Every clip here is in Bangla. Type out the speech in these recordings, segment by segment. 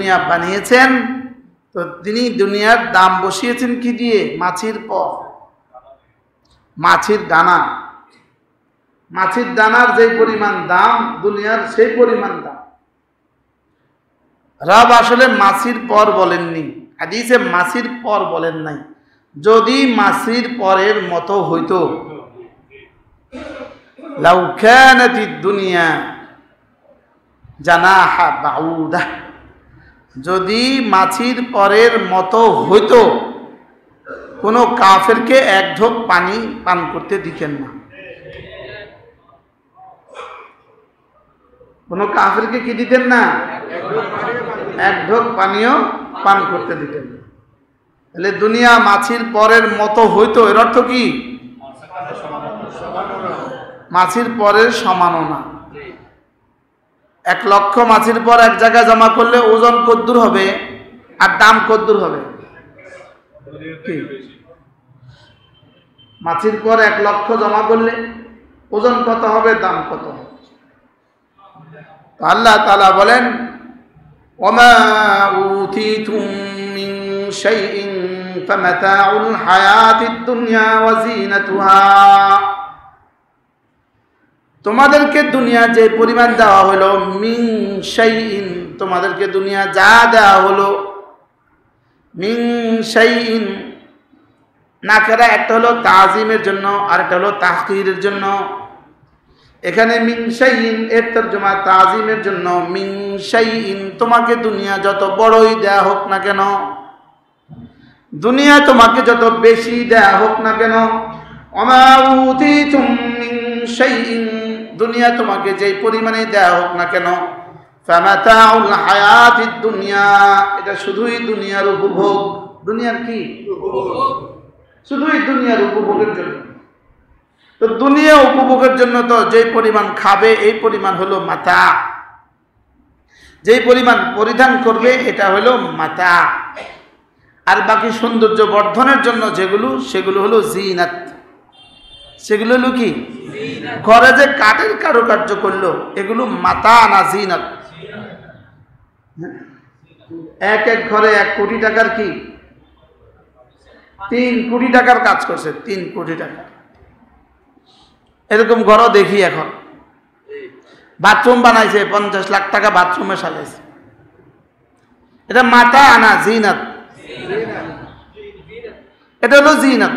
দুনিয়া বানিয়েছেন, তো তিনি দুনিয়ার দাম বসিয়েছেন কি দিয়ে? মাছির পর, মাছির দানা। মাছির দানার যে পরিমাণ দাম, দুনিয়ার সেই পরিমাণ দাম। রব আসলে মাছির পর বলেননি, হাদিসে মাছির পর বলেন নাই। যদি মাছির পরের মতো হইতো, লাউ কানাতিদ দুনিয়া জানাহা বাউদা, যদি মাছির পরের মতো হইতো, কোনো কাফেরকে এক ঢোক পানি পান করতে দিতেন না। কোনো কাফেরকে কি দিতেন না? এক ঢোক পানিও পান করতে দিতেন না। তাহলে দুনিয়া মাছির পরের মতো হইতো, এর অর্থ কি? মাছির পরের সমানও না। 1 লক্ষ মাছির পর এক জায়গায় জমা করলে ওজন কদ্দুর হবে আর দাম কদ্দুর হবে? মাছির পর 1 লক্ষ জমা করলে ওজন কত হবে, দাম কত হবে? আল্লাহ তাআলা বলেন, ওমা উতিতুম মিন শাইইন ফামাতাউল হায়াতিদ দুনিয়া ওয়া যিনাতুহা, তোমাদেরকে দুনিয়া যে পরিমাণ দেওয়া হলো, মিন শাইইন, তোমাদেরকে দুনিয়া যা দেওয়া হলো, মিন শাইইন নাকেরা, একটা হলো তাজিমের জন্য আর একটা হলো তাহকিরের জন্য। এখানে মিন শাইইন এর তরজমা তাজিমের জন্য। মিন শাইইন, তোমাকে দুনিয়া যত বড়ই দেয়া হোক না কেন, দুনিয়া তোমাকে যত বেশি দেয়া হোক না কেন, ওমা উতিতুম মিন শাইইন, দুনিয়া তোমাকে যেই পরিমাণে দেয়া হোক না কেন, ফামাতাউল হায়াতিদ দুনিয়া, এটা শুধুই দুনিয়ার উপভোগ। দুনিয়ার কি উপভোগ? শুধুই দুনিয়ার উপভোগের জন্য। তো দুনিয়া উপভোগের জন্য তো যেই পরিমাণ খাবে এই পরিমাণ হলো মাতা, যেই পরিমাণ পরিধান করবে এটা হলো মাতা, আর বাকি সৌন্দর্য বর্ধনের জন্য যেগুলো, সেগুলো হলো জিনাত। সেগুলো হলো কি? ঘরে যে কাঠের কারুকার্য করলো, এগুলো মাতা না জিনাত? এক এক ঘরে 1 কোটি টাকার কি 3 কোটি টাকার কাজ করছে, 3 কোটি টাকা। এরকম ঘরও দেখি এখন। বাথরুম বানাইছে 50 লাখ টাকা, বাথরুমে সাজাইছে। এটা মাতা আনা জিনাত? এটা হলো জিনাত।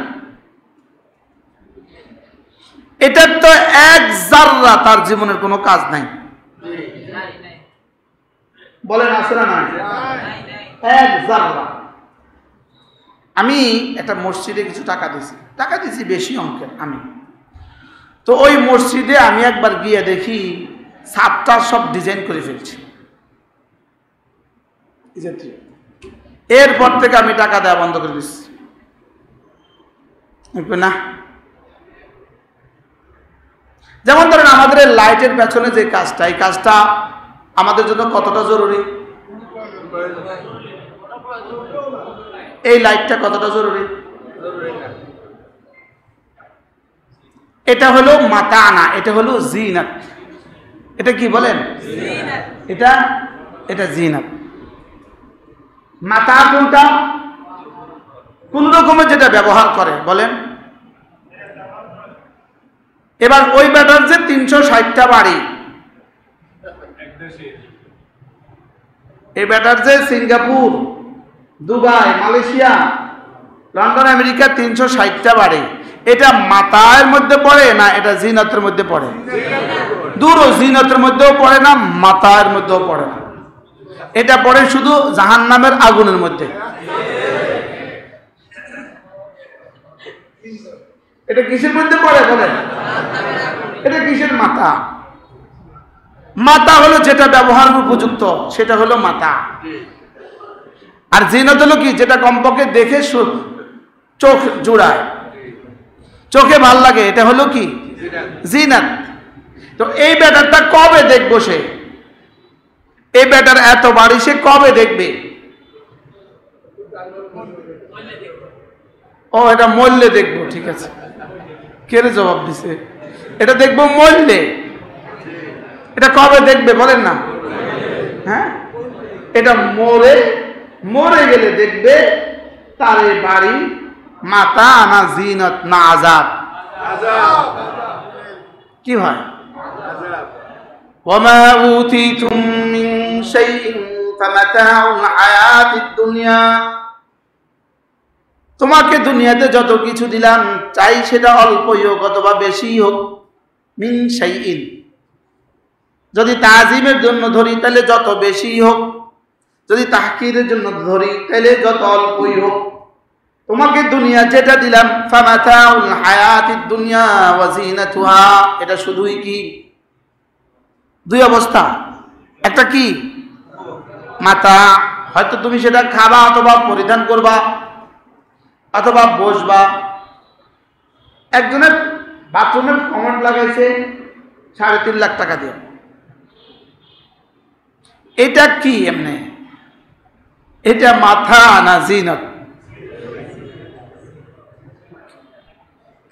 এটার তো 1 জাররা তার জীবনের কোনো কাজ নাই। বলেন আছে না নাই? 1 জাররা। আমি একটা মসজিদে কিছু টাকা দিছি বেশি অঙ্কের। আমি তো ওই মসজিদে আমি একবার গিয়ে দেখি ছাদটা সব ডিজাইন করে ফেলছি। এরপর থেকে আমি টাকা দেওয়া বন্ধ করে দিচ্ছি। না, যেমন ধরেন আমাদের লাইটের পেছনে যে কাজটা, এই কাজটা আমাদের জন্য কতটা জরুরি? এই লাইটটা কতটা জরুরি? এটা হলো মাতা আনা, এটা হলো জিনাত। এটা কি বলেন? এটা জিনাত। মাতা কোনটা? কোন রকমের যেটা ব্যবহার করে বলেন। এবার ওই ব্যাটার যে 360টা বাড়ি, এই ব্যাটার যে Singapore, Dubai, Malaysia, London, America 360টা বাড়ি, এটা মাতার মধ্যে পড়ে না এটা জিনাতের মধ্যে পড়ে? দূর, জিনাতের মধ্যেও পড়ে না, মাতার মধ্যেও পড়ে না। এটা পড়ে শুধু জাহান্নামের আগুনের মধ্যে। এটা কিসের মধ্যে পড়ে বলেন? এটা কিসের মাতা? মাতা হলো যেটা ব্যবহার উপযুক্ত, সেটা হলো মাতা। আর জিনাত হলো কি? যেটা কমপক্ষে দেখে চোখ জুড়ায়, চোখে ভাল লাগে, এটা হলো কি? জিনাত। তো এই ব্যাটারটা কবে দেখবো সে? এই ব্যাটার এত বাড়ি সে কবে দেখবে? ও, এটা মরলে দেখবো। ঠিক আছে, কে রে জবাব দিছে? এটা দেখবো মরলে। এটা কবে দেখবে বলেন না? হ্যাঁ, এটা মরে গেলে দেখবে তার এই বাড়ি মাতা না জিনত না আযাব। কি হয়? ওয়ামা উতিতুম মিন শাইইন ফামাতাউল হায়াতিদ দুনিয়া, তোমাকে দুনিয়াতে যত কিছু দিলাম চাই সেটা অল্পই হোক অথবা বেশি হোক, মিন শাইইন যদি তাজিমের জন্য ধরি তাহলে যত বেশি হোক, যদি তাহকিরের জন্য ধরি তাহলে যত অল্পই হোক, তোমাকে দুনিয়া যেটা দিলাম ফামাতাউল হায়াতিদ দুনিয়া ওয়া জিনাতুহা, এটা শুধুই কি দুই অবস্থা। একটা কি মাতা, হয়তো তুমি সেটা খাবা অথবা পরিধান করবা অথবা বসবা। একজনের বাথরুমের কমেন্ট লাগাইছে 3.5 লাখ টাকা দিয়ে। এটা কি এমনি? এটা মাথা না জিনত?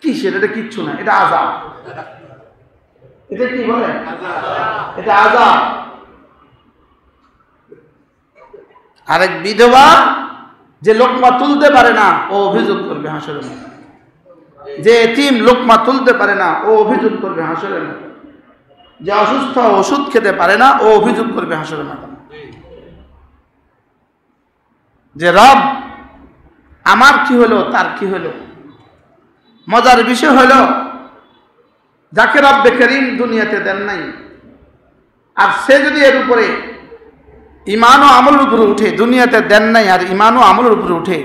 কি সেটা কিচ্ছু না, এটা আযাব। এটা কি বলে? এটা আযাব। আরেক বিধবা যে লোকমা তুলতে পারে না ও অভিযোগ করবে হাসরের মাঠে, যে এতিম লোকমা তুলতে পারে না ও অভিযোগ করবে হাসরের মাঠে, যে অসুস্থ ওষুধ খেতে পারে না ও অভিযোগ করবে হাসরের মাঠে, যে রব আমার কি হলো তার কি হলো। মজার বিষয় হলো যাকে রব্বে করিম দুনিয়াতে দেন নাই আর সে যদি এর উপরে ঈমান ও আমলের উপরে উঠে, দুনিয়াতে দেন নাই আর ঈমান ও আমলের উপরে উঠে,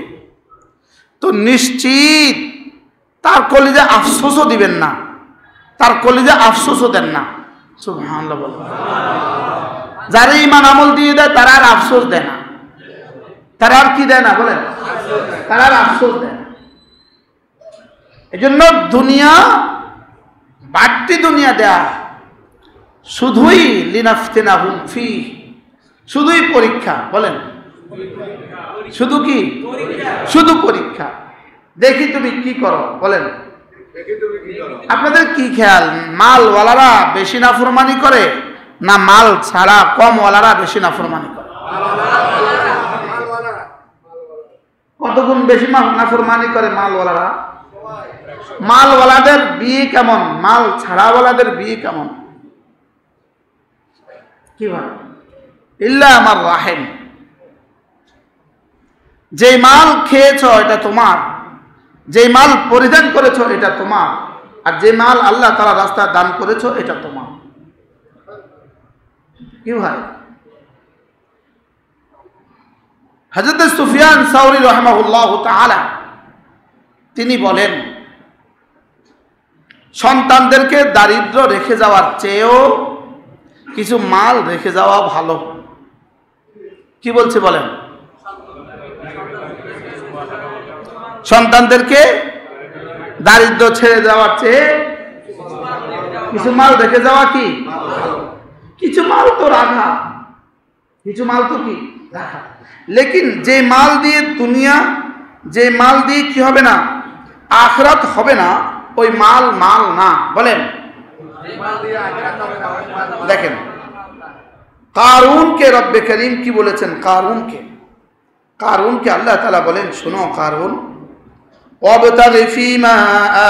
তো নিশ্চিত তার কলিজা আফসোসও দিবেন না, তার কলিজা আফসোসও দেন না। সুবহানাল্লাহ বলেন। যারা ঈমান আমল দিয়ে দেয় তারা আর আফসোস দেয় না, তারা আর কি দেয় না বলেন, তারা আর আফসোস দেয় না। এই জন্য দুনিয়া বাড়তি দুনিয়া দেয়া শুধুই লিনাফতিনাহুম ফি, শুধুই পরীক্ষা। বলেন শুধু কি? শুধু পরীক্ষা। দেখি তুমি কি করো। বলেন আপনাদের কি খেয়াল, মালওয়ালারা বেশি নাফরমানি করে না মাল ছাড়া কমওয়ালারা বেশি নাফরমানি করে? কতগুণ বেশি নাফরমানি করে মালওয়ালারা? মালওয়ালাদের বিয়ে কেমন, মাল ছাড়াওয়ালাদের বিয়ে কেমন? কি হয়? ইল্লা আমার রাহেম, যে মাল খেয়েছ এটা তোমার, যে মাল পরিধান করেছ এটা তোমার, আর যে মাল আল্লাহ তাআলা রাস্তায় দান করেছ এটা তোমার। কি হয়? হযরত সুফিয়ান সাওরী রাহিমাহুল্লাহু তাআলা তিনি বলেন, সন্তানদেরকে দারিদ্র রেখে যাওয়ার চেয়েও কিছু মাল রেখে যাওয়া ভালো। কি বলছে বলেন? সন্তানদেরকে দারিদ্র ছেড়ে যাওয়ার চেয়ে কিছু মাল রেখে যাওয়া কি? কিছু মাল তো রাখা, কিছু মাল তো কি রাখা। লেকিন যে মাল দিয়ে দুনিয়া, যে মাল দিয়ে কি হবে না, আখিরাত হবে না, ওই মাল মাল না। বলেন দেখেন কারুনকে রব্বে করিম কি বলেছেন? কারুনকে আল্লাহ তাআলা বলেন, শোনো কারুন, ওয়াবতাগি ফীমা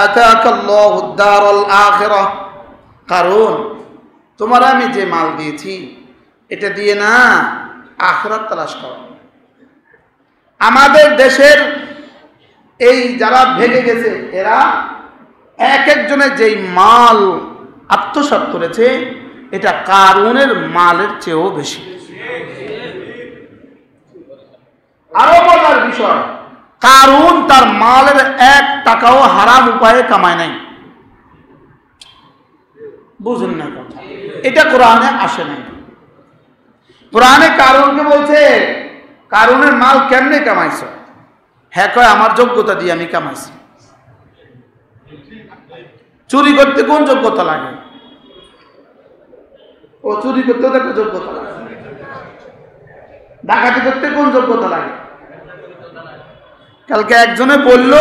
আতাকাল্লাহুদ দারাল আখিরাহ, কারুন তোমার আমি যে মাল দিয়েছি এটা দিয়ে না আখিরাত তালাশ করো। আমাদের দেশের এই যারা ভেগে গেছে এরা এক একজনের যেই মাল আত্মসাৎ করেছে এটা কারুনের মালের চেয়েও বেশি। আরো মজার বিষয়, কারুন তার মালের 1 টাকাও হারাম উপায়ে কামায় নাই। বুঝুন না কথা, এটা কোরআনে আসে নাই। কোরআনে কারুনকে বলছে কারুনের মাল কেমনে কামাইছ? হ্যাঁ কয় আমার যোগ্যতা দিয়ে আমি কামাইছি। চুরি করতে কোন যোগ্যতা লাগে? ও চুরি করতেও একটা যোগ্যতা লাগে। ডাকাতি করতে কোন যোগ্যতা লাগে? কালকে একজনে বলল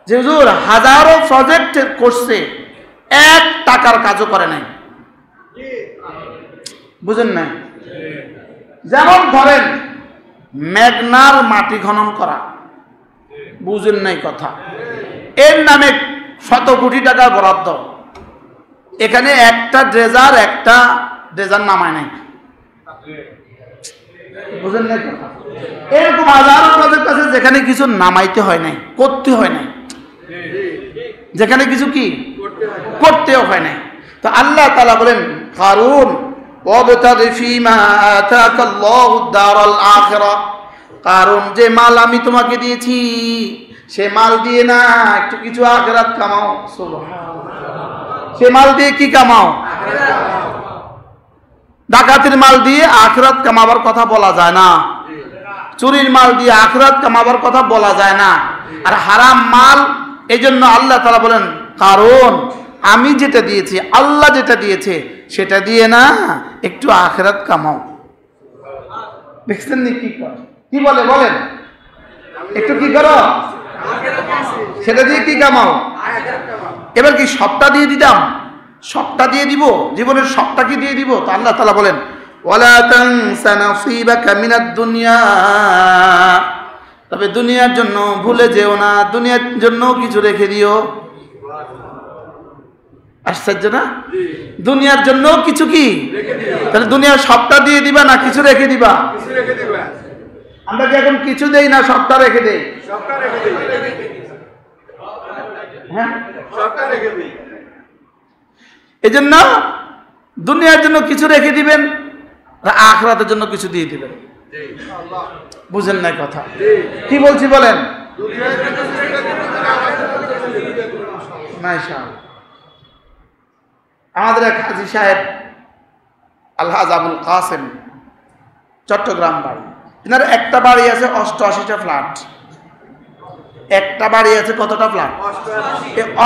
যে হুজুর হাজারো প্রজেক্ট করছে, 1 টাকার কাজও করে নাই। বুঝেন না? যেমন ধরেন মেঘনার মাটি খনন করা, বুঝেন নাই কথা, এর নামে শত কোটি টাকা বরাদ্দ, এখানে একটা ড্রেজার নামায় নাই, বুঝেন নাই কথা। এরকম হাজারো প্রজেক্ট আছে যেখানে কিছু নামাইতে হয় নাই, করতে হয় নাই, যেখানে কিছু কি করতেও হয় নাই। তো আল্লাহ তাআলা বলেন কারুন ওয়াবতাগি ফীমা আতাকাল্লাহুদ দারাল আখিরা, কারণ যে মাল আমি তোমাকে দিয়েছি সে মাল দিয়ে না একটু কিছু আখিরাত কামাও। সুবহানাল্লাহ, সে মাল দিয়ে কি কামাও? ডাকাতির মাল দিয়ে আখিরাত কামাবার কথা বলা যায় না, চুরির মাল দিয়ে আখিরাত কামাবার কথা বলা যায় না, আর হারাম মাল। এই জন্য আল্লাহ তাআলা বলেন কারণ আমি যেটা দিয়েছি, আল্লাহ যেটা দিয়েছে সেটা দিয়ে না একটু আখিরাত কামাও। দেখছেন নি কি করে, কি বলে বলেন, একটু কি করো, সেটা দিয়ে কি কামাও। এবার কি সবটা দিয়ে দিতাম, সবটা দিয়ে দিব, জীবনের সবটা কি দিয়ে দিব? তো আল্লাহ তাআলা বলেন ওয়ালা তানসা নাসিবাকা মিনাদ দুনিয়া, তবে দুনিয়ার জন্য ভুলে যেও না, দুনিয়ার জন্য কিছু রেখে দিও। আশ্চর্য না? দুনিয়ার জন্য কিছু কি, তাহলে দুনিয়ার সবটা দিয়ে দিবা না কিছু রেখে দিবা? আমরা কি এখন কিছু দেই না সবটা রেখে দেই? হ্যাঁ, এই জন্য দুনিয়ার জন্য কিছু রেখে দিবেন, আখিরাতের জন্য কিছু দিয়ে দিবেন। বুঝেন না কথা, কি বলছি বলেন? মাশাআল্লাহ, আমাদের এক হাজী সাহেব আলহাজ আবুল কাসেম, চট্টগ্রাম বাড়ি, এনার একটা বাড়ি আছে 88টা ফ্ল্যাট, একটা বাড়ি আছে কতটা ফ্ল্যাট?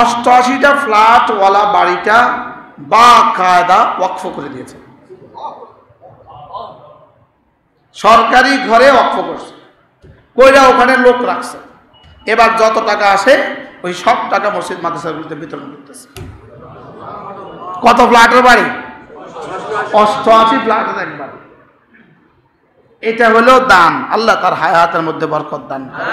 88টা ফ্ল্যাট ওয়ালা বাড়িটা বাকায়দা ওয়াকফ করে দিয়েছে, সরকারি ঘরে ওয়াকফ করছে, কইরা ওখানে লোক রাখছে। এবার যত টাকা আসে ওই সব টাকা মসজিদ মাদ্রাসাগুলোতে বিতরণ করতেছে। কত ফ্ল্যাটের বাড়ি? 88 ফ্ল্যাটের এক বাড়ি। এটা হলো দান, আল্লাহ তার হায়াতের মধ্যে বরকত দান করেন।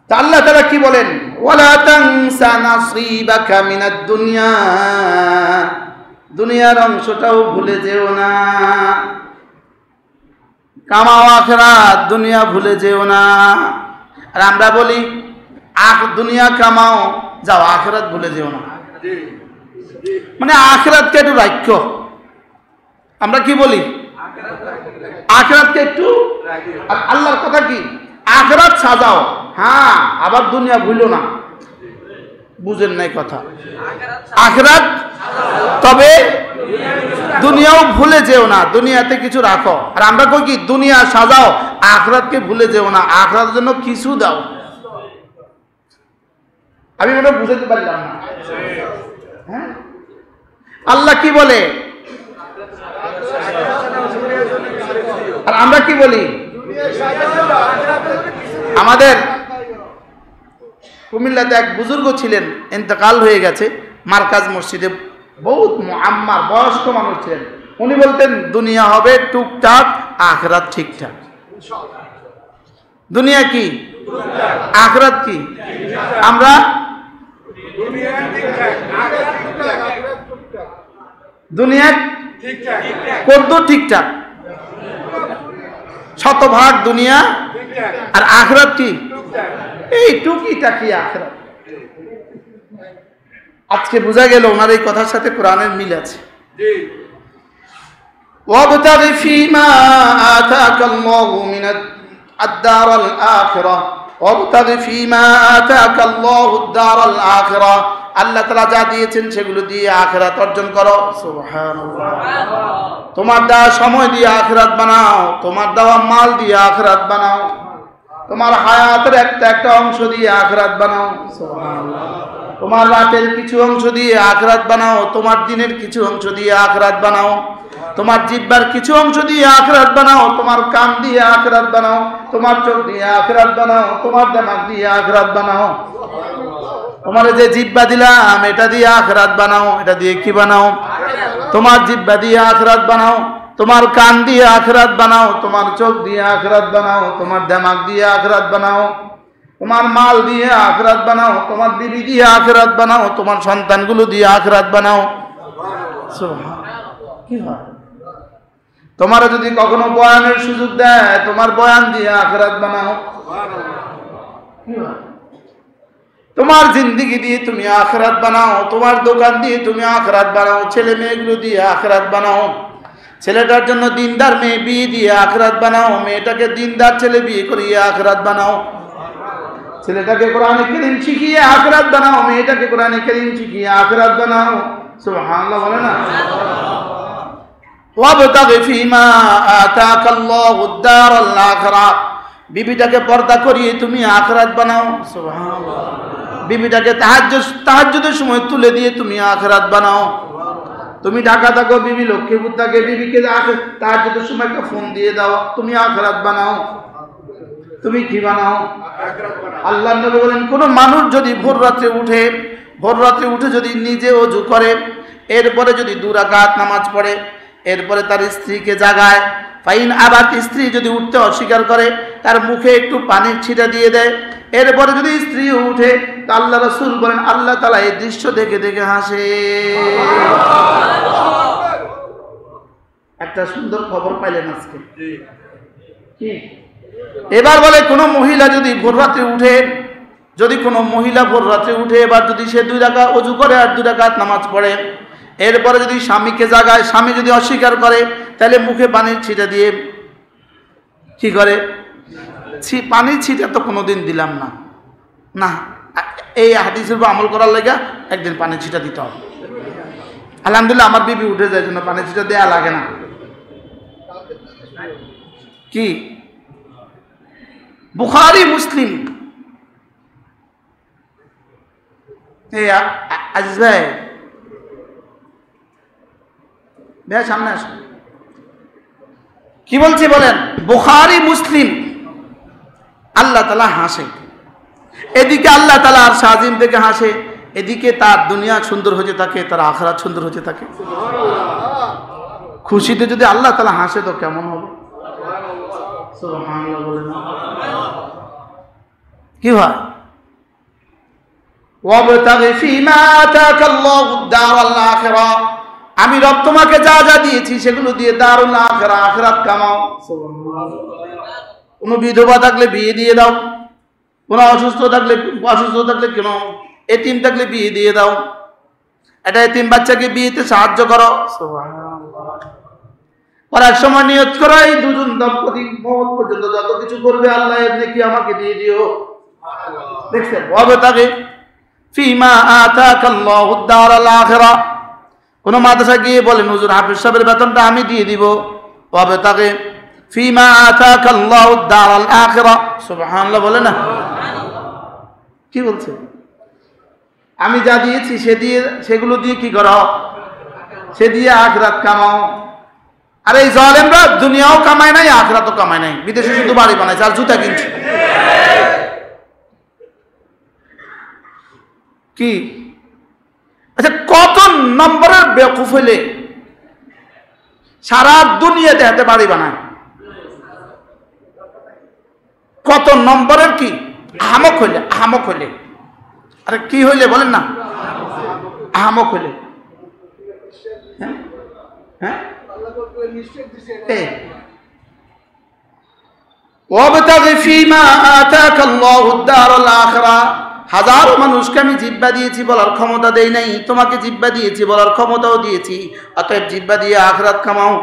তা আল্লাহ তাআলা কি বলেন? ওয়ালা তানসা নাসিবাকা মিনাদ দুনিয়া, দুনিয়ার অংশটাও ভুলে যেও না। কামাও আখিরাত, দুনিয়া ভুলে যেও না। আর আমরা বলি দুনিয়া কামাও, যাও আখিরাত ভুলে যেও না, মানে আখিরাতকে একটু রাখো। আমরা কি বলি? আখিরাতকে একটু, আর আল্লাহর কথা কি? আখিরাত সাজাও, হ্যাঁ, আবার দুনিয়া ভুলো না। বুঝেন নাই কথা? আখিরাত, তবে দুনিয়াও ভুলে যেও না, দুনিয়াতে কিছু রাখো। আর আমরা কই কি? দুনিয়া সাজাও, আখিরাতকে ভুলে যেও না, আখিরাতের জন্য কিছু দাও। আমি মনে বুঝাতে পারলাম না। হ্যাঁ, আল্লাহ কি বলে আর আমরা কি বলি? আমাদের কুমিল্লাতে এক বুজুর্গ ছিলেন, ইন্তেকাল হয়ে গেছে, মার্কাজ মসজিদে বহুত মুআম্মার বয়স্ক মানুষ ছিলেন। উনি বলতেন দুনিয়া হবে টুকটাক, আখিরাত ঠিকঠাক। দুনিয়া কি, আখিরাত কি? আমরা দুনিয়া কদ্দুর ঠিকঠাক, শতভাগ দুনিয়া, আর আখিরাত কি? এই টুকিটাকি আখিরাত। আজকে বোঝা গেল ওনার এই কথার সাথে কোরআনের মিল আছে। ওয়াবতাগি ফীমা আতাকাল্লাহু মিনাদ দারাল আখিরা, ওয়াবতাগি ফীমা আতাকাল্লাহুদ দারাল আখিরা, আল্লাহ তাআলা যা দিয়েছেন সেগুলো দিয়ে আখিরাত অর্জন করো। সুবহানাল্লাহ, তোমার দেওয়া সময় দিয়ে আখিরাত বানাও, তোমার দেওয়া মাল দিয়ে আখিরাত বানাও, তোমার হায়াতের একটা একটা অংশ দিয়ে আখিরাত বানাও। সুবহানাল্লাহ, তোমার রাতের কিছু অংশ দিয়ে আখিরাত বানাও, তোমার দিনের কিছু অংশ দিয়ে আখিরাত বানাও, তোমার জিহ্বার কিছু অংশ দিয়ে আখিরাত বানাও, তোমার কান দিয়ে আখিরাত বানাও, তোমার চোখ দিয়ে আখিরাত বানাও, তোমার দিমাগ দিয়ে আখিরাত বানাও। তোমার যে জিহ্বা দিলাম এটা দিয়ে আখিরাত বানাও, এটা দিয়ে কি বানাও? তোমার জিহ্বা দিয়ে আখিরাত বানাও, তোমার কান দিয়ে আখিরাত বানাও, তোমার চোখ দিয়ে আখিরাত বানাও, তোমার দিমাগ দিয়ে আখিরাত বানাও, তোমার মাল দিয়ে আখিরাত বানাও, তোমার বিবি দিয়ে আখিরাত বানাও, তোমার সন্তানগুলো দিয়ে আখিরাত বানাও। কি হয়? তোমার যদি কখনো বয়ানের সুযোগ দেয়, তোমার বয়ান দিয়ে আখিরাত বানাও। তোমার জিন্দেগি দিয়ে তুমি আখিরাত বানাও, তোমার দোকান দিয়ে তুমি আখিরাত বানাও, ছেলে মেয়েগুলো দিয়ে আখিরাত বানাও। ছেলেটার জন্য দিনদার মেয়ে বিয়ে দিয়ে আখিরাত বানাও, মেয়েটাকে দিনদার ছেলে বিয়ে করিয়ে আখিরাত বানাও। ছেলেটাকে কোরআনে কারীম শিখিয়ে আখিরাত বানাও, মেয়েটাকে কোরআনে কারীম শিখিয়ে আখিরাত বানাও। সুবহানাল্লাহ বলে না? ওয়াবতাগি ফীমা আতাকাল্লাহুদ দারাল আখিরা, বিবিটাকে পর্দা করিয়ে তুমি আখিরাত বানাও। সুবহানাল্লাহ। বিবিটাকে তাহাজ্জুদের সময় তুলে দিয়ে তুমি আখিরাত বানাও। তুমি ঢাকা থাকো, বিবি লক্ষ্মীপুর থাকে, বিবিকে তাহাজ্জুদের সময় একটা ফোন দিয়ে দাও, তুমি আখিরাত বানাও। তুমি কি বানাও? আল্লাহর নবী বলেন, কোন মানুষ যদি ভোর রাতে উঠে যদি নিজে ওযু করে, এরপরে যদি 2 রাকাত নামাজ পড়ে, এরপরে তার স্ত্রীকে জাগায়, ফাইন আবাত, স্ত্রী যদি উঠতে অস্বীকার করে, তার মুখে একটু পানির ছিটা দিয়ে দেয়, এরপরে যদি স্ত্রী উঠে, তা আল্লাহ রাসূল বলেন আল্লাহ তাআলা এই দৃশ্য দেখে দেখে হাসে। একটা সুন্দর খবর পাইলেন আজকে। কি? এবার বলে কোন মহিলা যদি ভোর রাতে উঠে, এবার যদি সে 2 রাকাত ওযু করে আর 2 রাকাত নামাজ পড়ে, এরপরে যদি স্বামীকে জাগায়, স্বামী যদি অস্বীকার করে, তাহলে মুখে পানির ছিটা দিয়ে কি করে? পানির ছিটা তো কোনোদিন দিলাম না, না এই হাদিসের উপর আমল করার লাগা একদিন পানির ছিটা দিতে হবে। আলহামদুলিল্লাহ আমার বিবি উঠে যায়, জন্য পানির ছিটা দেয়া লাগে না। কি? বুখারী মুসলিম। এই আজিজ ভাই, সামনে আসুন। কি বলছি বলেন? বুখারী মুসলিম। আল্লাহ তাআলা হাসে, এদিকে আল্লাহ তাআলা আর শাহিম থেকে হাসে, এদিকে তার দুনিয়া সুন্দর হতে থাকে, তার আখিরাত সুন্দর হতে থাকে। খুশিতে যদি আল্লাহ তাআলা হাসে তো কেমন হবে? সুবহানাল্লাহ বলেন। কি হয়? ওয়াবতাগি ফীমা আতাকাল্লাহুদ দারাল আখিরা, আমি রব তোমাকে যা যা দিয়েছি সেগুলো দিয়ে দারুল আখিরা, আখিরাত কামাও। কোনো বিধবা থাকলে বিয়ে দিয়ে দাও, কোনো অসুস্থ থাকলে কেন, এতিম থাকলে বিয়ে দিয়ে দাও, এটা এতিম বাচ্চাকে বিয়েতে সাহায্য করো। করার সময় নিয়ত করো, এই দুজন দম্পতি মওত পর্যন্ত যত কিছু করবে আল্লাহ এর নেকি আমাকে দিয়ে দিও। দেখছেন? ওয়াবতাগি ফীমা আতাকাল্লাহুদ দারাল আখিরা। কোন মাদ্রাসা গিয়ে বলেন হুজুর হাফেজ সাহেবের বেতনটা আমি দিয়ে দিব। ওয়াবতাগি ফীমা আতাকাল্লাহুদ দারাল আখিরা। সুবহানাল্লাহ বলে না? কি বলছে? আমি যা দিয়েছি সেগুলো দিয়ে কি করো? সে দিয়ে আখিরাত কামাও। আর এই জালেমরা দুনিয়াও কামায় নাই, আখিরাতও কামায় নাই, বিদেশে শুধু বাড়ি বানাইছে আর জুতা কিনছে। কি? আচ্ছা, কত নম্বরের বেকুফ হইলে সারা দুনিয়াতে হাতে বাড়ি বানায়? কত নম্বরের কি আহামক হইলে, আরে কি হইলে বলেন না? আহামক হইলে। হ্যাঁ, ওয়াবতাগি ফীমা আতাকাল্লাহুদ দারাল আখিরা। হাজারো মানুষকে আমি জিহ্বা দিয়েছি, বলার ক্ষমতা দেই নাই, তোমাকে জিহ্বা দিয়েছি, বলার ক্ষমতাও দিয়েছি, অতএব জিহ্বা দিয়ে আখিরাত কামাও।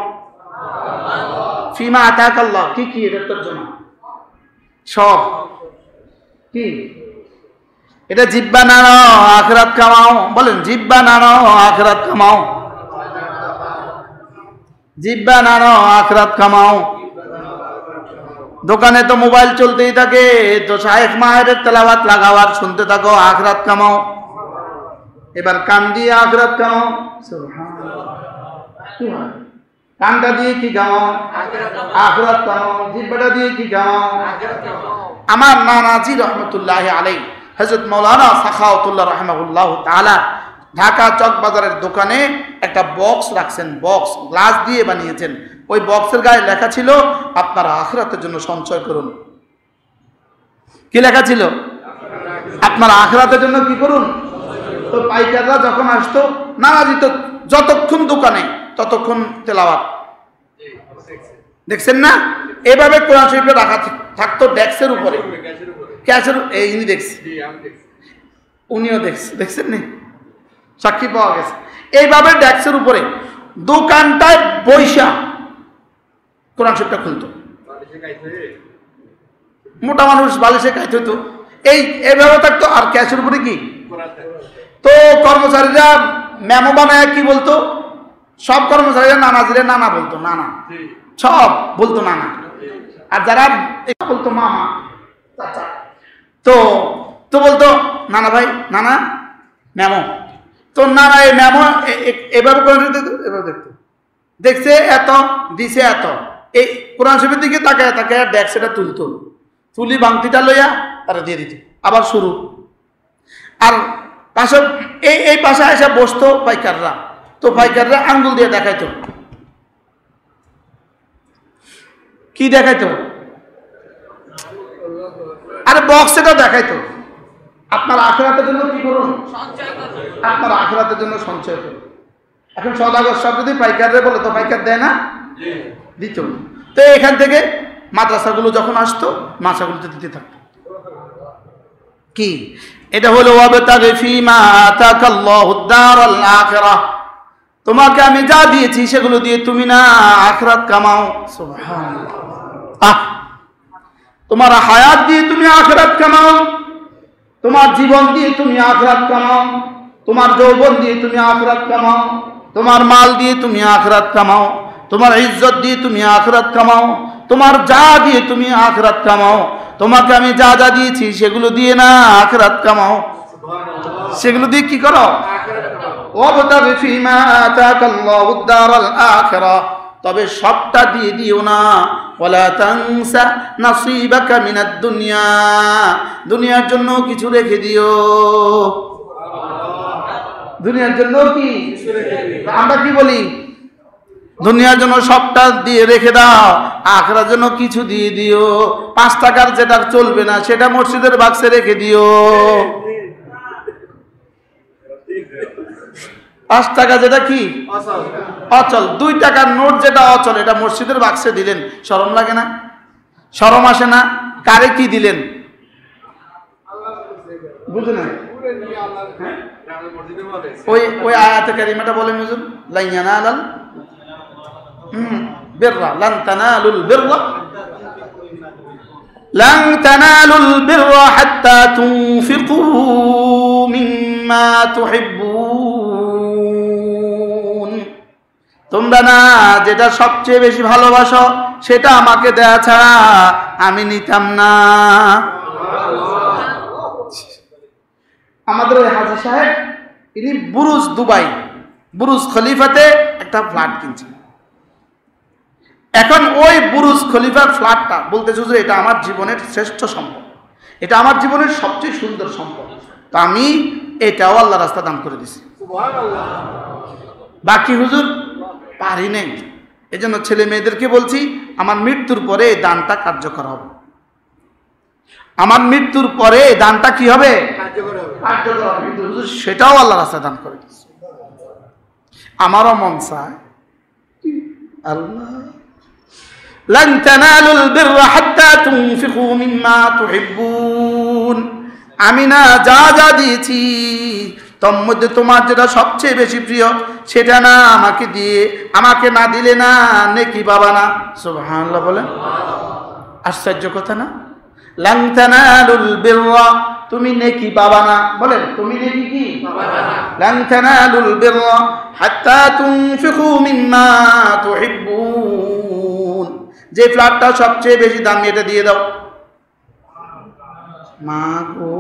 ফীমা আতাকাল্লাহ, কি কি এটার তর্জমা? সব। কি? এটা জিহ্বা নাড়ো আখিরাত কামাও। বলেন, জিহ্বা নাড়ো আখিরাত কামাও, জিহ্বা নাড়ো আখিরাত কামাও। দোকানে তো মোবাইল চলতেই থাকে, তো শায়েখ মাহেরের তেলাওয়াত লাগাও আর শুনতে থাকো, আখিরাত কামাও। এবার কান দিয়ে আখিরাত কামাও। সুবহানাল্লাহ। কানটা দিয়ে কি কামাও? আখিরাত কামাও। জিহ্বাটা দিয়ে কি কামাও? আমার নানাজি রহমতুল্লাহ আলাইহি, হযরত মাওলানা সাখাওয়াতুল্লাহ রাহিমাহুল্লাহ তাআলা ঢাকা চকবাজারের দোকানে একটা বক্স রাখছেন, বক্স গ্লাস দিয়ে বানিয়েছেন। ওই বক্সের গায়ে লেখা ছিল আপনারা আখিরাতের জন্য সঞ্চয় করুন। কি লেখা ছিল? আপনারা আখিরাতের জন্য কি করুন। তো পাইকাররা যখন আসতো, নামাজি তো যতক্ষণ দোকানে ততক্ষণ তেলাওয়াত, দেখছেন না? এভাবে কোরআন শরীফে রাখা থাকতো ডেস্কের উপরে, ক্যাশের। ইনি দেখছি, উনিও দেখছেন নি, সাক্ষী পাওয়া গেছে। এইভাবে ডেস্কের উপরে দোকানটায় বৈশা কোরআন শরীফটা খুলতো। মোটা মানুষ বালিশে খাইতে হতো, এইভাবে থাকতো। আর ক্যাশের উপরে কি? তো কর্মচারীরা মেমো বানায় কি বলতো? সব কর্মচারীরা নানাজিরে নানা বলতো, নানা সব বলতো নানা, আর যারা বলতো মামা চাচা, তো বলতো নানা ভাই, নানা মেমো। তো নানা এই মেমো এভাবে করে এভাবে দেখতো, দেখছে এত, দিছে এত। এই কোরআন শরীফের দিকে তাকায় তাকায় ডেস্কটা তুলতো, তুলি বাংতিটা লইয়া তারা দিয়ে দিত, আবার শুরু। আর পাশে এই পাশে এসে বসতো পাইকাররা, তো পাইকাররা আঙ্গুল দিয়ে দেখাইতো। কি দেখাইতো? আরে বক্সটা দেখাইতো, আপনার আখিরাতের জন্য কি করুন, আপনার আখিরাতের জন্য সঞ্চয় করুন। এখন সওদাগর সব যদি পাইকাররে বলে, তো পাইকার দেয় না? দিত। তো এখান থেকে মাদ্রাসাগুলো যখন আসতো, মাদ্রাসাগুলোতে দিতে থাকতো। কি এটা হলো? ওয়াবতাগি ফীমা আতাকাল্লাহুদ দারাল আখিরাহ, তোমাকে আমি যা দিয়েছি সেগুলো দিয়ে তুমি না আখিরাত কামাও। সুবহানাল্লাহ। তোমার হায়াত দিয়ে তুমি আখিরাত কামাও, তোমার জীবন দিয়ে তুমি আখিরাত কামাও, তোমার যৌবন দিয়ে তুমি আখিরাত কামাও, তোমার মাল দিয়ে তুমি আখিরাত কামাও, তোমার ইজ্জত দিয়ে তুমি আখিরাত কামাও, তোমার যা দিয়ে তুমি আখিরাত কামাও। তোমাকে আমি যা যা দিয়েছি সেগুলো দিয়ে না আখিরাত কামাও। সেগুলো দিয়ে কি করো? ওয়াবতাগি ফীমা আতাকাল্লাহুদ দারাল আখিরাহ, তবে সবটা দিয়ে দিও না। ওয়ালা তানসা নাসীবাকা মিনাদ দুনিয়া, দুনিয়ার জন্য কিছু রেখে দিও। দুনিয়ার জন্য কি? আমরা কি বলি? দুনিয়ার জন্য সবটা দিয়ে রেখে দাও, আখিরাতের জন্য কিছু দিয়ে দিও। 5 টাকার যেটা চলবে না সেটা মসজিদের বাক্সে রেখে দিও। 5 টাকা যেটা কি অচল, 2 টাকার নোট যেটা অচল, এটা মসজিদের বাক্সে দিলেন, শরম লাগে না? শরম আসে না? কারে কি দিলেন বুঝে না? ওই আয়াতে কারিমাটা বলেন হুজুর, লা ইয়ানালাল বিররা লান তানালুল বিররা লান তানালুল বিররা হাত্তা তুনফিকু মিম্মা তুহিব্বুন, তোমরা না যেটা সবচেয়ে বেশি ভালোবাসো সেটা আমাকে দেয়া ছাড়া আমি নিতাম না। আমাদের ওই হাজী সাহেব, ইনি বুরুজ দুবাই, বুরুজ খলিফাতে একটা ফ্ল্যাট কিনছেন। এখন ওই বুরুজ খলিফার ফ্ল্যাটটা বলতেছে, হুজুর এটা আমার জীবনের শ্রেষ্ঠ সম্পদ, এটা আমার জীবনের সবচেয়ে সুন্দর সম্পদ, তো আমি এটাও আল্লাহ রাস্তা দান করে দিছি। বাকি হুজুর পারি নেই, এই জন্য ছেলে মেয়েদেরকে বলছি আমার মৃত্যুর পরে এই দানটা কার্যকর হবে। আমার মৃত্যুর পরে এই দানটা কি হবে? কার্যকর হবে। কিন্তু হুজুর সেটাও আল্লাহ রাস্তায় দান করে দিচ্ছে। আমারও মন চায়, আল্লাহ লান তানালুল বিররা হাত্তা তুনফিকু মিম্মা তুহিব্বুন, আমি না যা যা দিয়েছি তোর মধ্যে তোমার যেটা সবচেয়ে বেশি প্রিয় সেটা না আমাকে দিয়ে, আমাকে না দিলে না নেকি পাবা না। সুবহানাল্লাহ বলেন, আশ্চর্য কথা না? লান তানালুল বিররা, তুমি নেকি পাবা না। বলেন তুমি নেকি কি পাবা না? লান তানালুল বিররা হাত্তা তুনফিকু মিম্মা তুহিব্বুন, যে ফ্ল্যাটটা সবচেয়ে বেশি দামি এটা দিয়ে দাও। মা গো,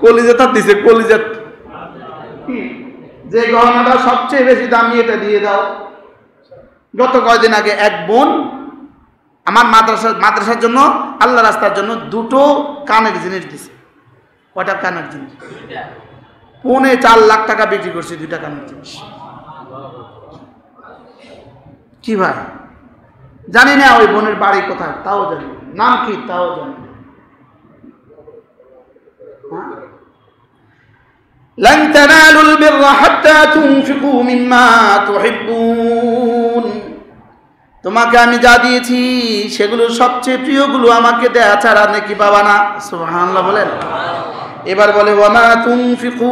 কলিজাটা দিছে, কলিজা, যে গহনাটা সবচেয়ে বেশি দামি এটা দিয়ে দাও। গত কয়েকদিন আগে এক বোন আমার মাদ্রাসার জন্য, আল্লাহ রাস্তার জন্য 2টো কানের জিনিস দিছে। কয়টা কানের জিনিস? 4.5 টাকা বিক্রি করছি 2 টাকা জিনিস। কি ভাই, জানি না ওই বোনের বাড়ি কোথায় তাও জানি, নাম কি তাও জানি। لن تنالوا البر حتى تنفقوا مما تحبون। তোমাকে আমি যা দিয়েছি সেগুলো সবচেয়ে প্রিয়গুলো আমাকে দেয়া ছাড়া নেকি পাবা না। সুবহানাল্লাহ বলেন। এবার বলে ওয়ামা তুনফিকু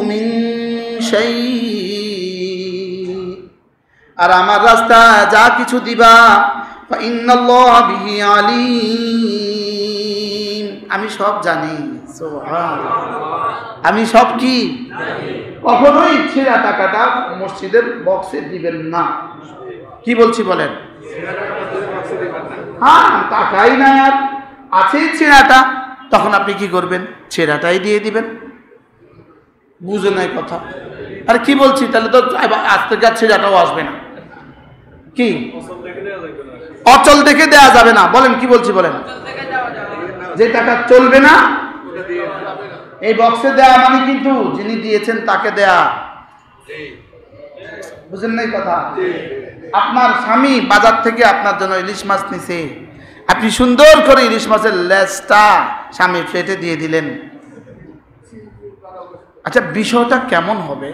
মিন শাই, আর আমার রাস্তা যা কিছু দিবা ফা ইন্নাল্লাহা বিহি আলিম, আমি সব জানি। সুবহানাল্লাহ, আমি সব কি জানি। কখনোই ছেঁড়া টাকাটা মসজিদের বক্সে দিবেন না। কি বলছি বলেন? হ্যাঁ, টাকাই নাই আর আছেই ছেঁড়াটা, তখন আপনি কি করবেন? ছেঁড়াটাই দিয়ে দিবেন। বুঝে নাই কথা? আর কি বলছি, তাহলে তো আজ থেকে ছেঁড়াটাও আসবে না। কি অচল দেখে দেয়া যাবে না? বলেন কি বলছি বলেন? যে টাকা চলবে না এই বক্সে দেয়া মানে কিন্তু যিনি দিয়েছেন তাকে দেয়া। বুঝেন নাই কথা? আপনার স্বামী বাজার থেকে আপনার জন্য ইলিশ মাছ নিছে, আপনি সুন্দর করে ইলিশ মাছের লেজটা স্বামীর প্লেটে দিয়ে দিলেন। আচ্ছা, বিষয়টা কেমন হবে?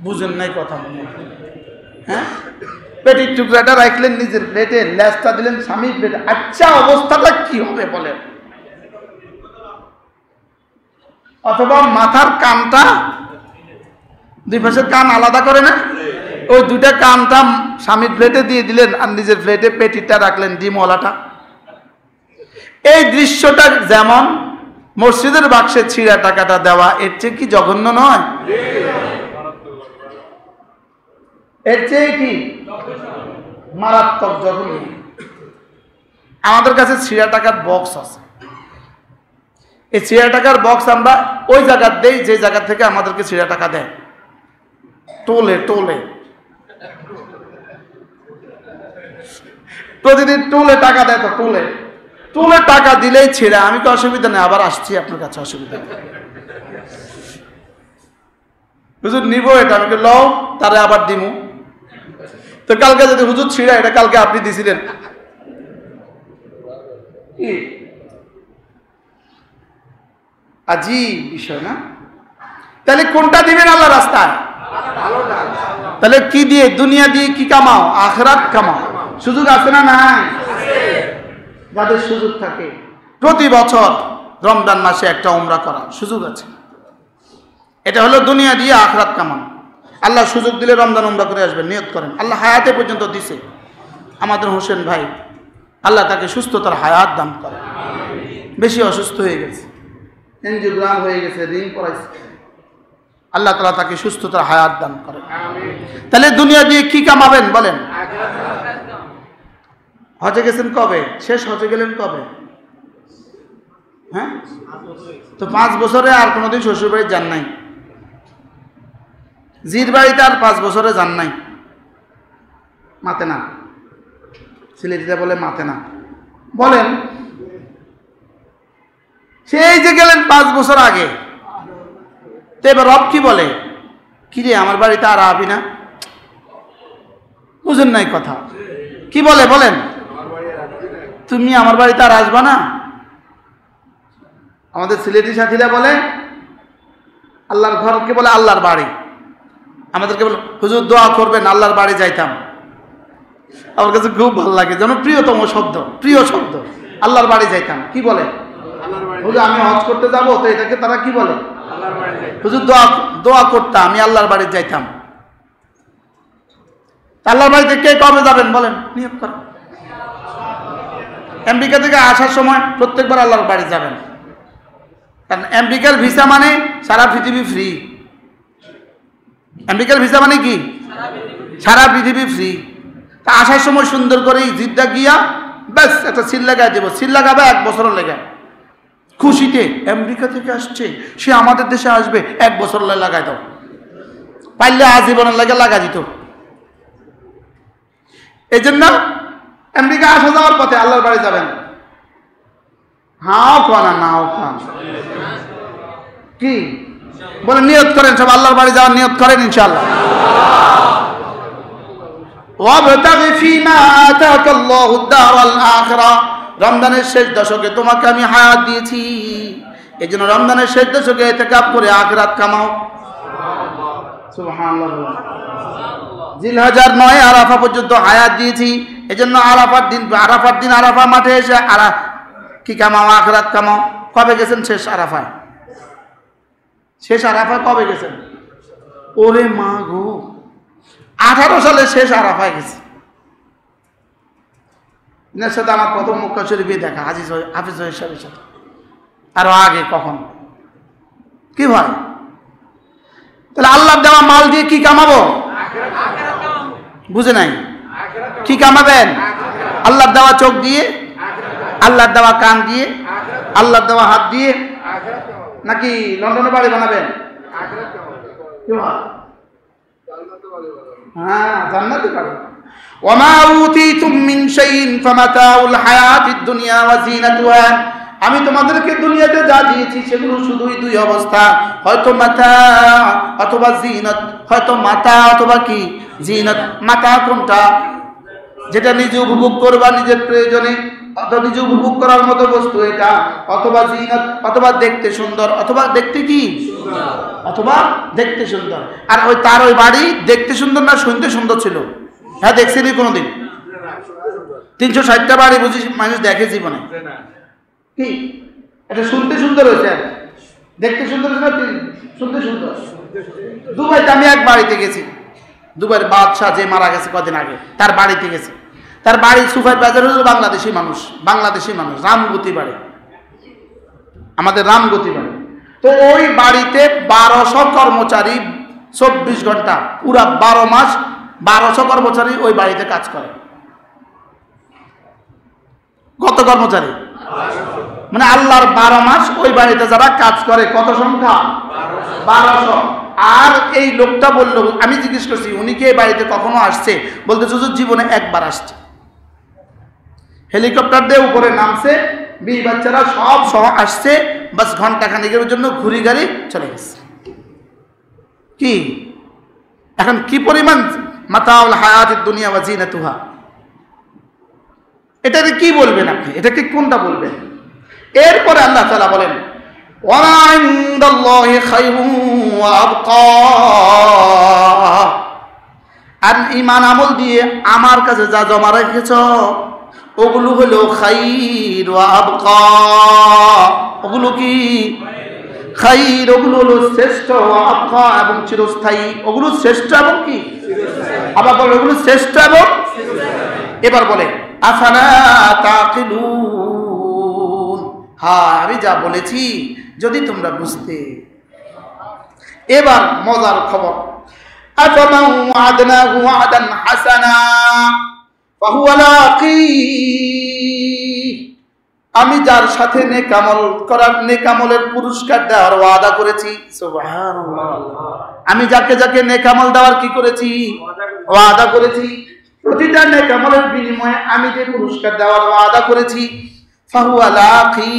বুঝেন নাই কথা? হ্যাঁ, পেটির টুকরাটা রাখলেন নিজের প্লেটে, লেজটা দিলেন স্বামীর প্লেটে। আচ্ছা, অবস্থাটা কি হবে বলেন? অথবা মাথার কানটা, দুই পাশের কান আলাদা করে না, ওই 2টা কানটা স্বামীর প্লেটে দিয়ে দিলেন আর নিজের প্লেটে পেটিটা রাখলেন, ডিমওয়ালাটা। এই দৃশ্যটা যেমন মসজিদের বাক্সে ছিঁড়া টাকাটা দেওয়া, এর চেয়ে কি জঘন্য নয়? এর চেয়ে কি মারাত্মক জঘন্য। আমাদের কাছে ছিঁড়া টাকার বক্স আছে। এই ছিঁড়া টাকার বক্স আমরা ওই জায়গা দেই যে জায়গা থেকে আমাদেরকে ছিঁড়া টাকা দেয়। টোলে টোলে প্রতিদিন টোলে টাকা দেয়। তো টোলে টোলে টাকা দিলেই ছেড়ে, আমি তো অসুবিধা নেই, আবার আসছি আপনার কাছে, অসুবিধা নেই। হুজুর নিবো এটা, আমি লও তারে আবার দিমু। তো কালকে যদি হুজুর ছিঁড়া, এটা কালকে আপনি দিছিলেন, কি আজীব বিষয় না? তাহলে কোনটা দিবেন আল্লাহ রাস্তায়? তাহলে কি দিয়ে? দুনিয়া দিয়ে কি কামাও? আখিরাত কামাও। সুযোগ আছে না নাই? যাদের সুযোগ থাকে প্রতি বছর রমজান মাসে একটা উমরা করার সুযোগ আছে। এটা হলো দুনিয়া দিয়ে আখিরাত কামানো। আল্লাহ সুযোগ দিলে রমজান উমরা করে আসবেন, নিয়ত করেন। আল্লাহ হায়াতে পর্যন্ত দিছে। আমাদের হোসেন ভাই, আল্লাহ তাকে সুস্থতার হায়াত দান করে। বেশি অসুস্থ হয়ে গেছে, এনজিওগ্রাম হয়ে গেছে, ঋণ করাইছে, আল্লাহ তাআলা তাকে সুস্থতার হায়াত দান করে। তাহলে দুনিয়া দিয়ে কি কামাবেন বলেন? হজে গেছেন কবে? শেষ হজে গেলেন কবে? হ্যাঁ, তো 5 বছরে আর কোনোদিন শ্বশুর বাড়ি যান নাই। জির বাড়িতে আর 5 বছরে যান নাই। মাতে না, সিলেটিরা বলে মাতে না। বলেন, সেই যে গেলেন 5 বছর আগে, তো এবার রব কি বলে? কিরে আমার বাড়িতে আর আবি না? বুঝেন নাই কথা? কি বলে বলেন? তুমি আমার বাড়িতে আর আসবা না? আমাদের সিলেটি সাথীরা বলে আল্লাহর ঘরকে বলে আল্লাহর বাড়ি। আমাদেরকে বলে হুজুর দোয়া করবেন, আল্লাহর বাড়ি যাইতাম। আমার কাছে খুব ভালো লাগে, যেন প্রিয়তম শব্দ, প্রিয় শব্দ, আল্লাহর বাড়ি যাইতাম। কি বলে? হুজুর আমি হজ করতে যাবো, তো এটাকে তারা কি বলে? হুজুর দোয়া করতাম, আমি আল্লাহর বাড়ি যাইতাম। আল্লাহর বাড়িতে কে কবে যাবেন বলেন? নিয়ত করেন। আমেরিকা থেকে আসার সময় প্রত্যেকবার আল্লাহর বাড়ি যাবেন, কারণ আমেরিকার ভিসা মানে সারা পৃথিবী ফ্রি। আমেরিকার ভিসা মানে কি? সারা পৃথিবী ফ্রি। তা আসার সময় সুন্দর করে জিদ্দা গিয়া ব্যাস একটা সিল লাগাই দেবো। সিল লাগাবে 1 বছরের লেগে, খুশিতে আমেরিকা থেকে আসছে, সে আমাদের দেশে আসবে, 1 বছর লাগাই দাও। পাইলে আজীবনের লাগে লাগা দিত। এই জন্য আমেরিকা আসা যাওয়ার পথে আল্লাহর বাড়ি যাবেন। হাও খান আর নাও খান, কি বলে নিয়ত করেন, সব আল্লাহর বাড়ি যাওয়ার নিয়ত করেন ইনশাআল্লাহ। ওয়াবতাগি ফীমা আতাকাল্লাহু দারাল আখিরা, রমজানের শেষ দশকে তোমাকে আমি হায়াত দিয়েছি, এজন্য রমজানের শেষ দশকে ইতিকাফ করে আখিরাত কামাও। সুবহানাল্লাহ। জিলহজ্জার 9 আরাফা পর্যন্ত হায়াত দিয়েছি, এজন্য আরাফার দিন আরাফা মাঠে এসে কি কামাও? আখিরাত কামাও। কবে গেছেন শেষ আরাফায়? শেষ আরাফায় কবে গেছেন? ওরে মা গো, 18 সালে শেষ আরাফায় গেছে। এনার সাথে আমার প্রথম মক্কা শরীফে দেখা, হাফিজ সাহেবের সাথে। আরো আগে কখন? কি ভাই, তাহলে আল্লাহর দেওয়া মাল দিয়ে কি কামাবো? বুঝে নাই? কি কামাবেন? আল্লাহর দেওয়া চোখ দিয়ে, আল্লাহর দেওয়া কান দিয়ে, আল্লাহর দেওয়া হাত দিয়ে, নাকি লন্ডনে বাড়ি বানাবেন? হ্যাঁ, জান্নাতে বাড়ি। ওয়ামা উতিতুম মিন শাইইন ফামাতাউল হায়াতিদ দুনিয়া ওয়া জিনাতুহা, আমি তোমাদেরকে দুনিয়াতে যা দিয়েছি সেগুলো শুধুই দুই অবস্থা, হয়তো মাতা অথবা জিনাত। হয়তো মাতা অথবা কি জিনাত। মাতা কোনটা? যেটা নিজে উপভোগ করবা নিজের প্রয়োজনে, অথবা নিজে উপভোগ করার মতো বস্তু এটা। অথবা জিনাত, অথবা দেখতে সুন্দর, অথবা দেখতে কি অথবা দেখতে সুন্দর। আর তার ওই বাড়ি দেখতে সুন্দর না শুনতে সুন্দর ছিল? হ্যাঁ, দেখছেনি কোনোদিন? 360টা বাড়ি বুঝি মানুষ দেখে জীবনে? কি এটা শুনতে সুন্দর হয়েছে, দেখতে সুন্দর হয়েছে না শুনতে সুন্দর? দুবাইতে আমি এক বাড়িতে গেছি, দুবাইয়ের বাদশাহ যে মারা গেছে কদিন আগে, তার বাড়িতে গেছি। তার বাড়ি সুফাই বাজার হল বাংলাদেশি মানুষ, রামগতি বাড়ি, আমাদের রামগতি বাড়ি। তো ওই বাড়িতে 1200 কর্মচারী 24 ঘন্টা পুরা 12 মাস 1200 কর্মচারী ওই বাড়িতে কাজ করে। কত কর্মচারী? মানে আল্লাহর 12 মাস ওই বাড়িতে যারা কাজ করে, কত সংখ্যা? 1200। আর এই লোকটা বলল, আমি জিজ্ঞেস করছি উনি কি এই বাড়িতে কখনো আসছে? বলতে হুজুর জীবনে একবার আসছে। হেলিকপ্টার দিয়ে উপরে নামছে, বিয়ে বাচ্চারা সব সহ আসছে, বাস ঘন্টা খানিকের জন্য ঘুরি গাড়ি চলে গেছে। কি এখন কি পরিমাণ মাতাউল হায়াতিদ দুনিয়া ওয়া জিনাতুহা, এটাকে কি বলবেন আপনি? এটাকে কোনটা বলবেন? এরপরে আল্লাহ তাআলা বলেন ওয়া ইনদাল্লাহি খায়রুন ওয়া আবকা, আর ঈমান আমল দিয়ে আমার কাছে যা জমা রেখেছো ওগুলো হলো খায়র ওয়া আবকা। ওগুলো কি? খায়র, ওগুলো হলো শ্রেষ্ঠ, ওয়া আবকা এবং চিরস্থায়ী। ওগুলো শ্রেষ্ঠ এবং কি? আবার বলে ওগুলো শ্রেষ্ঠ এবং। এবার বলে আফালা তাকিলুন, হ্যাঁ আমি যা বলেছি যদি তোমরা বুঝতে। এবার মজার খবর, আফামান ওয়া'আদনাহু ওয়া'দান হাসানা ফাহুয়া লাকি, আমি যার সাথে নেকামলের পুরস্কার দেওয়ার ওয়াদা করেছি। সুবহানাল্লাহ। আমি যাকে যাকে নেকামল দেওয়ার কি করেছি? ওয়াদা করেছি। প্রতিটা নেকামলের বিনিময়ে আমি যে পুরস্কার দেওয়ার ওয়াদা করেছি, ফাহুয়া লাকি,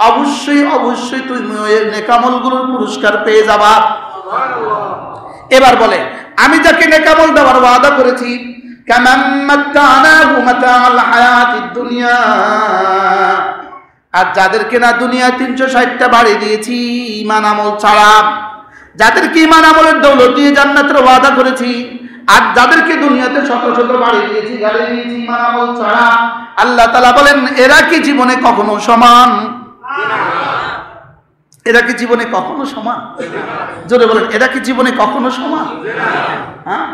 অবশ্যই তুমি ওই নেকামলগুলোর পুরস্কার পেয়ে যাবা। সুবহানাল্লাহ। এবার বলে আমি যাকে নেকামল দেওয়ার ওয়াদা করেছি, কামান মাত্তানাহু মাতাআল হায়াতিদ দুনিয়া, আর যাদেরকে না দুনিয়া 360টা বাড়ি দিয়েছি ঈমান আমল ছাড়া, যাদেরকে ঈমান আমলের দৌলত দিয়ে জান্নাতের ওয়াদা করেছি, আর যাদেরকে দুনিয়াতে শত শত বাড়ি দিয়েছি, গাড়ি দিয়েছি ঈমান আমল ছাড়া, আল্লাহ তাআলা বলেন এরা কি জীবনে কখনো সমান? এরা কি জীবনে কখনো সমান? জোরে বলেন, এরা কি জীবনে কখনো সমান? হ্যাঁ।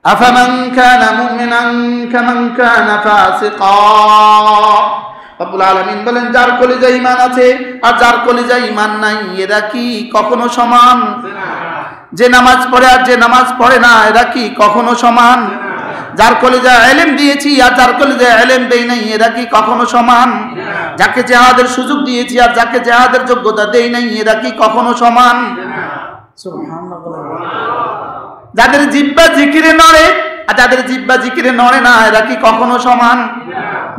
আফামান কানা মুমিনান কামান কানা ফাসিকা, রব্বুল আলামিন বলেন যার কলিজায় ঈমান আছে আর যার কলিজায় ঈমান নাই এরা কি কখনো সমান? যে নামাজ পড়ে আর যে নামাজ পড়ে না এরা কি কখনো সমান? যার কলিজায় ইলম দিয়েছি আর যার কলিজায় ইলম দেই নাই এরা কি কখনো সমান? যাকে জিহাদের সুযোগ দিয়েছি আর যাকে জিহাদের যোগ্যতা দেই নাই এরা কি কখনো সমান? সুবহানাল্লাহ। যাদের জিহ্বা জিকিরে নড়ে আর যাদের জিহ্বা জিকিরে নড়ে না এরা কি কখনো সমান?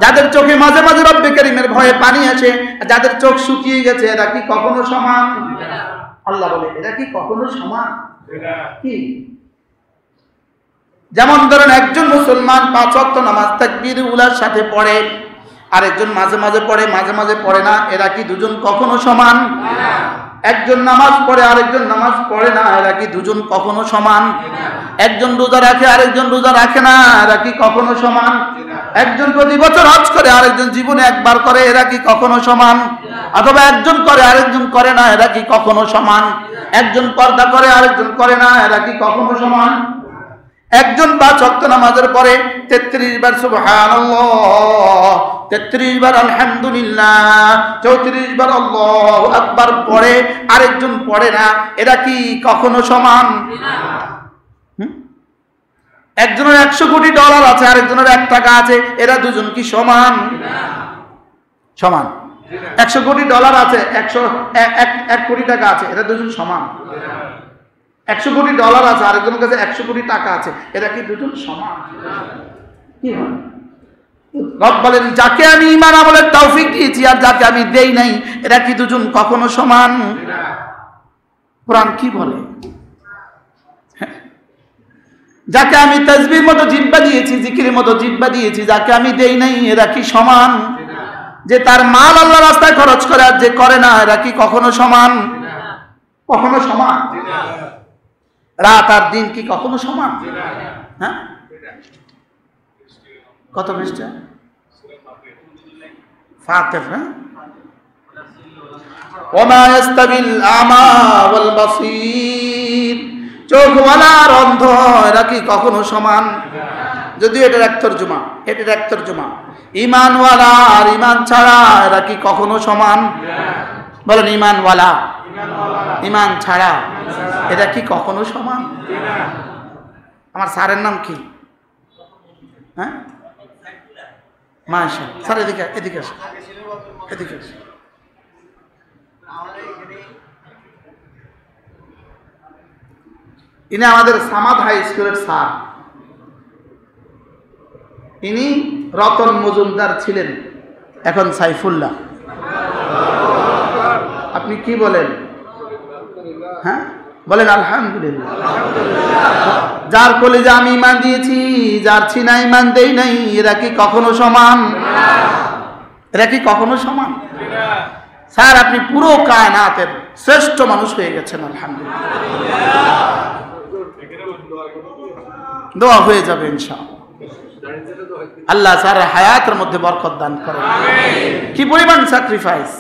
যাদের চোখে মাঝে মাঝে রব্বে কারীমের ভয়ে পানি আসে আর যাদের চোখ শুকিয়ে গেছে এরা কি কখনো সমান? আল্লাহ বলে এরা কি কখনো সমান? কি? যেমন ধরেন একজন মুসলমান 5 ওয়াক্ত নামাজ তাকবীর উলার সাথে পড়ে, আরেকজন মাঝে মাঝে পড়ে মাঝে মাঝে পড়ে না, এরা কি দুজন কখনো সমান? একজন নামাজ পড়ে আরেকজন নামাজ পড়ে না, এরা কি দুজন কখনো সমান? একজন রোজা রাখে আরেকজন রোজা রাখে না, এরা কি কখনো সমান? একজন প্রতি বছর হজ করে আরেকজন জীবনে একবার করে, এরা কি কখনো সমান? অথবা একজন করে আরেকজন করে না, এরা কি কখনো সমান? একজন পর্দা করে আরেকজন করে না, এরা কি কখনো সমান? একজন 5 ওয়াক্ত নামাজের পরে 33 বার সুবহানাল্লাহ, 33 বার আলহামদুলিল্লাহ, 34 বার আল্লাহু আকবার পড়ে আরেকজন পড়ে না, এরা কি কখনো সমান? একজনের 100 কোটি ডলার আছে আরেকজনের 1 টাকা আছে, এরা দুজন কি সমান? সমান। 100 কোটি ডলার আছে 1 কোটি টাকা আছে, এরা দুজন সমান? 100 কোটি ডলার আছে আরেকজনের কাছে 100 কোটি টাকা আছে, এরা কি দুজন সমান? কি হয়? রব বলেন যাকে আমি ঈমান আমলের তৌফিক দিয়েছি আর যাকে আমি দেই নাই, এরা কি দুজন কখনো সমান? কোরআন কি বলে? যাকে আমি তাসবির মতো জিহ্বা দিয়েছি, জিকিরের মতো জিহ্বা দিয়েছি, যাকে আমি দেই নাই, এরা কি সমান? যে তার মাল আল্লাহর রাস্তায় খরচ করে আর যে করে না, এরা কি কখনো সমান? কখনো সমান? রাত আর দিন কি কখনো সমান? হ্যাঁ, কত পৃষ্ঠা? ফাতিহা। ওমা ইস্তাবিল আমা ওয়াল বাসীর, চোখওয়ালা আর অন্ধ এরা কি কখনো সমান? যদিও এটার এক তর্জমা, ঈমানওয়ালা আর ঈমান ছাড়া এরা কি কখনো সমান? বলেন ঈমানওয়ালা ঈমান ছাড়া এটা কি কখনো সমান? আমার স্যারের নাম কি? হ্যাঁ, মাশা স্যার এদিকে আসেন। ইনি আমাদের সামাদ হাই স্কুলের স্যার, ইনি রতন মজুমদার ছিলেন, এখন সাইফুল্লাহ। আপনি কি বলেন? হ্যাঁ বলেন আলহামদুলিল্লাহ। যার কলিজা আমি ঈমান দিয়েছি, যার ছিনা ঈমান দেই নাই, এরা কি কখনো সমান? এরা কি কখনো সমান? স্যার আপনি পুরো কায়নাতের শ্রেষ্ঠ মানুষ হয়ে গেছেন, আলহামদুলিল্লাহ। দোয়া হয়ে যাবে ইনশাআল্লাহ। আল্লাহ স্যার হায়াতের মধ্যে বরকত দান করেন। কি পরিমাণ স্যাক্রিফাইস,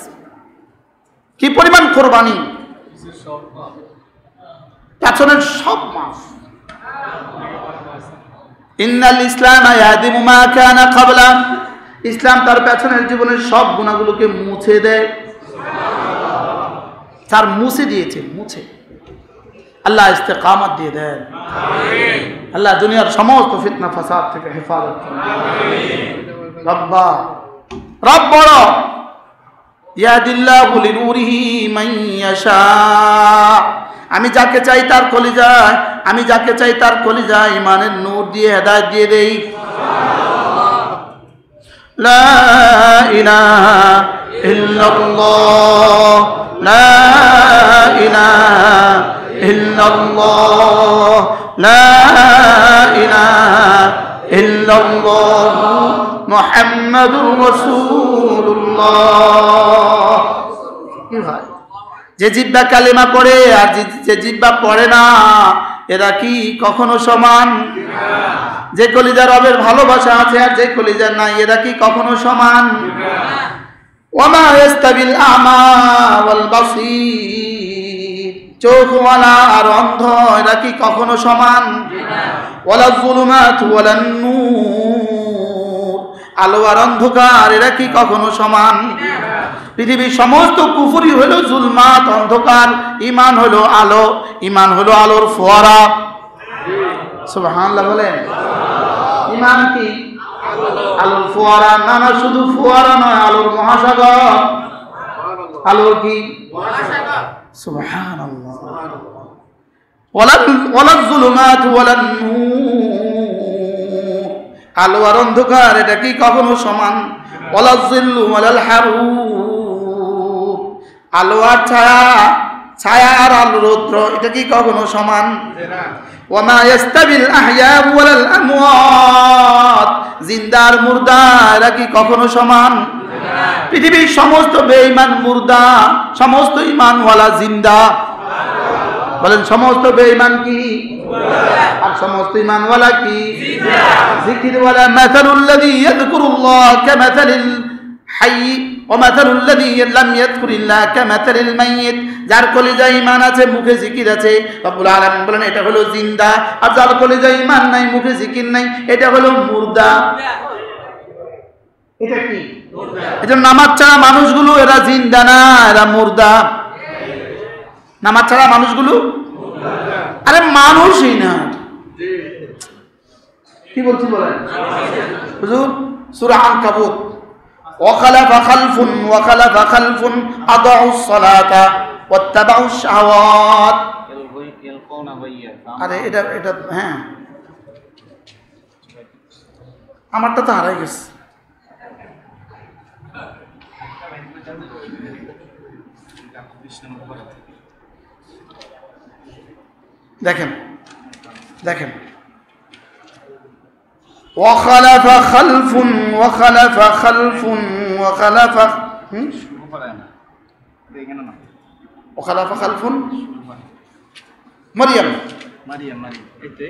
কি পরিমাণ কোরবানি, পেছনের সব মাফ। ইন্নাল ইসলাম ইয়াহদিমু মা কানা ক্বাবলা, ইসলাম তার পেছনের জীবনের সব গুনাহগুলোকে মুছে দেয়। স্যার মুছে দিয়েছে, মুছে। আল্লাহ ইস্তেকামত দিয়ে দেন, আল্লাহ দুনিয়ার সমস্ত ফিতনা ফাসাদ থেকে হেফাজত করেন। রব বড়, ইয়াহদিল্লাহু লিনূরিহি মান ইয়াশা, আমি যাকে চাই তার কলিজায় ঈমানের নূর দিয়ে হেদায়েত দিয়ে দেই। লা ইলাহা ইল্লাল্লাহ, লা ইলাহা ইল্লাল্লাহ, লা ইলাহা ইল্লাল্লাহ মুহাম্মাদুর রাসূলুল্লাহ। কি হয়? যে জিহ্বা কালেমা পড়ে আর যে জিহ্বা পড়ে না, এরা কি কখনো সমান? যে কলিজা রবের ভালোবাসা আছে আর যে কলিজা নাই, এরা কি কখনো সমান? ওমা ইস্তাবিল আমা ওয়াল বাসীর, চোখওয়ালা আর অন্ধ এরা কি কখনো সমান? ওয়ালা যুলুমাত ওয়ালান নূর, আলো আর অন্ধকার এরা কি কখনো সমান? পৃথিবীর সমস্ত কুফরি হলো জুলমাত, অন্ধকার। ঈমান হলো আলো, ঈমান হলো আলোর ফোয়ারা। সুবহানাল্লাহ বলেন। ঈমান কি? আলোর ফোয়ারা। না না, শুধু ফোয়ারা নয়, আলোর মহাসাগর। আলোর কি? সুবহানাল্লাহ। ওয়ালাল যুলুমাত ওয়ালান নূর, আলো আর অন্ধকার এটা কি কখনো সমান? ওয়ালা যিল্লু ওয়ালাল হারুর, আলো আর ছায়া, ছায়া আর আলো রৌদ্র এটা কি কখনো সমান? ওয়ামা ইয়াস্তাবিল আহইয়া ওয়ালাল আমওয়াত, জিন্দা আর মুর্দা এরা কি কখনো সমান? পৃথিবীর সমস্ত বেঈমান মুর্দা, সমস্ত ঈমানওয়ালা জিন্দা। বলেন সমস্ত বেঈমান কি আর সমস্ত ঈমানওয়ালা কি? জিকিরওয়ালা। মাসালুল্লাযী ইয়াযকুরুল্লাহ কামাসালিল হায়্যি ওয়া মাসালুল্লাযী লাম ইয়াযকুরিল্লাহ কামাসালিল মাইয়িত, যার কলিজায় ঈমান আছে মুখে জিকির আছে, রব্বুল আলামিন বলেন এটা হলো জিন্দা, আর যার কলিজায় ঈমান নাই মুখে জিকির নাই এটা হলো মুর্দা। এটা কি? এটা নামাজ ছাড়া মানুষগুলো এরা জিন্দা না, এরা মুর্দা। নামাজ ছাড়া মানুষগুলো আরে মানুষই না। কি বলছি বলেন হুজুর? সূরা আনকাবুত, ওয়াখালাফা খালফুন ওয়াখালাফা খালফুন আদাউস সালাতা ওয়াত্তাবাউশ শাহাওয়াত। আরে এটা এটা হ্যাঁ, আমারটা তো হারাই গেছে। দেখেন দেখেন, ওয়াখালাফা খালফুন ওয়াখালাফা খালফুন ওয়াখালাফা ওয়াখালাফা খালফুন মারইয়াম মারইয়াম এতে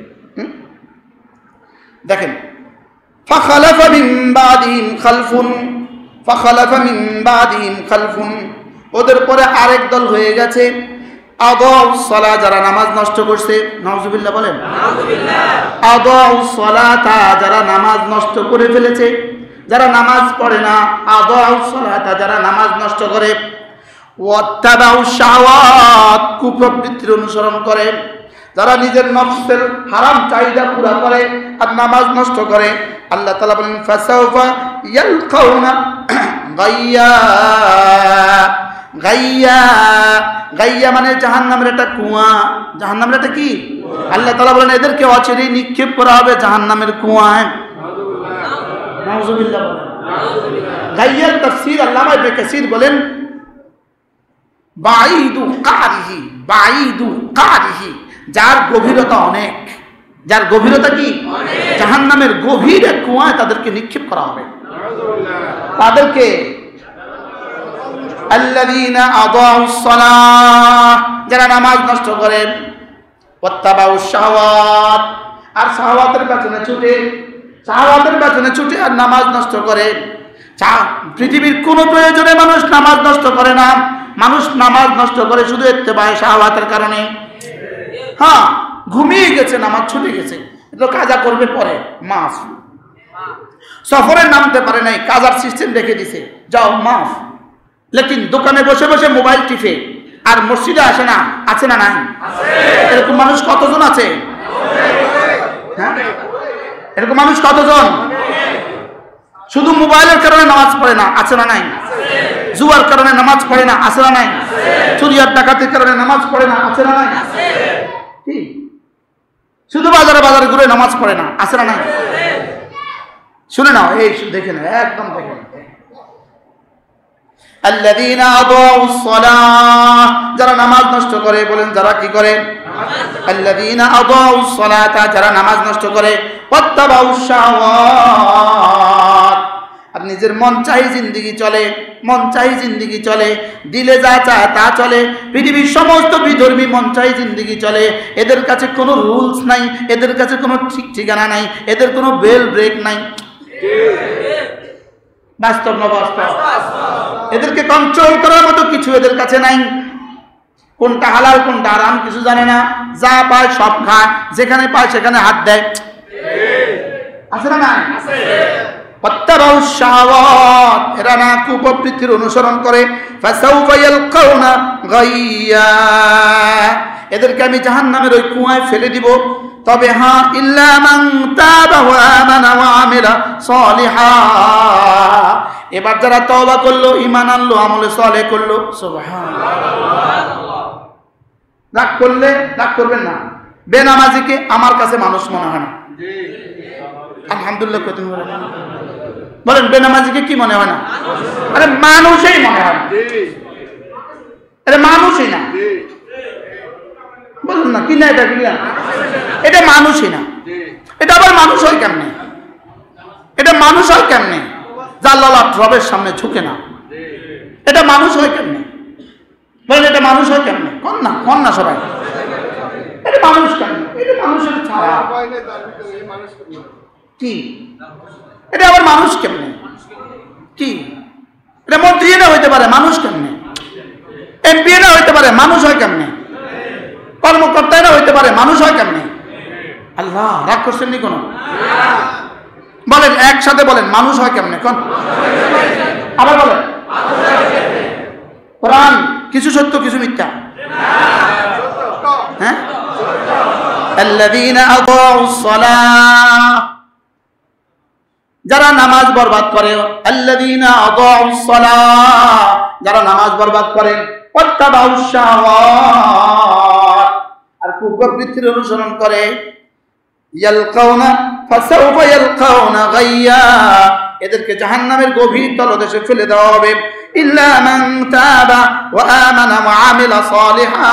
দেখেন, ফাখালাফা মিন বাদিহিম খালফুন ফাখালাফা মিন বাদিহিম খালফুন, ওদের পরে আরেক দল হয়ে গেছে আদাউস সালাত, যারা নামাজ নষ্ট করছে। নাউজুবিল্লাহ বলেন। আদাউস সালাতা, যারা নামাজ নষ্ট করে ফেলেছে, যারা নামাজ পড়ে না। আদাউস সালাতা, যারা নামাজ নষ্ট করে। ওয়াত্তাবাউশ শাহাওয়াত, কুপ্রবৃত্তির অনুসরণ করে, যারা নিজের নফসের হারাম চাহিদা পুরা করে আর নামাজ নষ্ট করে। আল্লাহ তাআলা বলেন ফাসাউফা ইয়ালকাউনা গাইয়া। গাইয়া, গাইয়া মানে জাহান্নামের একটা কুয়া। জাহান্নামের একটা কি? আল্লাহ তাআলা বলেন এদেরকে অচিরেই নিক্ষেপ করা হবে জাহান্নামের কুয়ায়। নাউজুবিল্লাহ বলেন। গাইয়ার তাফসীর আল্লামা ইবনে কাসির বলেন বাঈদু কারিহি, বাঈদু কারিহি, যার গভীরতা অনেক। যার গভীরতা কি? জাহান্নামের গভীর এক কুয়ায় তাদেরকে নিক্ষেপ করা হবে। তাদেরকে আল্লাযীনা আদাউস সালাহ, যারা নামাজ নষ্ট করে। ওয়াত্তাবাউশ শাহাওয়াত, আর শাহাওয়াতের পেছনে ছুটে, শাহাওয়াতের পেছনে ছুটে আর নামাজ নষ্ট করে। পৃথিবীর কোনো প্রয়োজনে মানুষ নামাজ নষ্ট করে না, মানুষ নামাজ নষ্ট করে শুধু ইত্তেবায়ে শাহাওয়াতের কারণে। হ্যাঁ, ঘুমিয়ে গেছে, নামাজ ছুটে গেছে, তো কাজা করবে পরে, মাফ। সফরে নামতে পারে নাই, কাজার সিস্টেম রেখে দিছে, যাও মাফ। লেকিন দোকানে বসে বসে মোবাইল টিপে আর মসজিদে আসে না, আছে না নাই? এরকম মানুষ কতজন আছে? হ্যাঁ, এরকম মানুষ কতজন? শুধু মোবাইলের কারণে নামাজ পড়ে না, আছে না নাই? জুয়ার কারণে নামাজ পড়ে না, আছে না নাই? চুরি আর ডাকাতির কারণে নামাজ পড়ে না, আছে না নাই? কি শুধু বাজারে বাজারে ঘুরে নামাজ পড়ে না, আছে না নাই? শুনে নাও, এই দেখে না, একদম দেখে না। আল্লাযীনা আদাউস সালাহ, যারা নামাজ নষ্ট করে। বলেন যারা কি করে? আল্লাযীনা আদাউস সালাতা, যারা নামাজ নষ্ট করে। ওয়াত্তাবাউশ শাহাওয়াত, আর নিজের মন চাই জিন্দেগি চলে, মন চাই জিন্দেগি চলে, দিলে যা চায় তা চলে। পৃথিবীর সমস্ত বিধর্মী মন চাই জিন্দেগি চলে। এদের কাছে কোনো রুলস নাই, এদের কাছে কোনো ঠিক ঠিকানা নাই, এদের কোনো বেল ব্রেক নাই। বাস্তব না বাস্তব? এদেরকে কন্ট্রোল করার মতো কিছু এদের কাছে নাই। কোনটা হালাল কোনটা হারাম কিছু জানে না, যা পায় সব খায়, যেখানে পায় সেখানে হাত দেয়, আছে না নাই? ওয়াত্তাবাউশ শাহাওয়াত, এরা না কুপ্রবৃত্তির অনুসরণ করে। ফাসাউফা ইয়ালকাউনা গাইয়া, এদেরকে আমি জাহান্নামের ওই কুয়ায় ফেলে দিব। তবে হ্যাঁ, ইল্লা মান তাবা ওয়া আমানা ওয়া আমিলা সালিহা, এবার যারা তওবা করলো, ঈমান আনলো, আমলে সালেহ করলো। সুবহানাল্লাহ। রাগ করলে রাগ করবেন না, বেনামাজিকে আমার কাছে মানুষ মনে হয় না। আলহামদুলিল্লাহ কইতে বলেন। বলেন বেনামাজিকে কি মনে হয় না? আরে মানুষই মনে হয় না, আরে মানুষই না। বলুন না কি না, এটা কি না? এটা মানুষই না। এটা আবার মানুষ হয় কেমনে? এটা মানুষ হয় কেমনে? জাল্লালাত রবের সামনে ঝুঁকে না, এটা মানুষ হয় কেমনে? বলেন এটা মানুষ হয় কেমনে? কোন না সবাই, এটা মানুষ কেমনে? এটা মানুষের ছায়া। কি এটা আবার মানুষ কেমনে? কি এটা মন্ত্রী না হইতে পারে, মানুষ কেমনে? এমপি না হইতে পারে, মানুষ হয় কেমনে? কর্মকর্তা না হইতে পারে, মানুষ হয় কেমনে? আল্লাহ রাগ করছেন নি কোনো? বলেন একসাথে বলেন মানুষ হয় কেমনে? কোন আবার বলেন। কোরআন কিছু সত্য কিছু মিথ্যা? হ্যাঁ, আল্লাযীনা আদাউস সালাহ, যারা নামাজ বরবাদ করে, আল্লাযীনা আদাউস সালাহ, যারা নামাজ বরবাদ করে, ওয়াত্তাবাউশ শাহাওয়াত, আর কুপ্রবৃত্তির অনুসরণ করে, ইয়ালকাউনা ফাসাউফা ইয়ালকাউনা গাইয়া, এদেরকে জাহান্নামের গভীর তলদেশে ফেলে দেওয়া হবে। ইল্লা মান তাবা ওয়া আমানা ওয়া আমিলা সালিহা,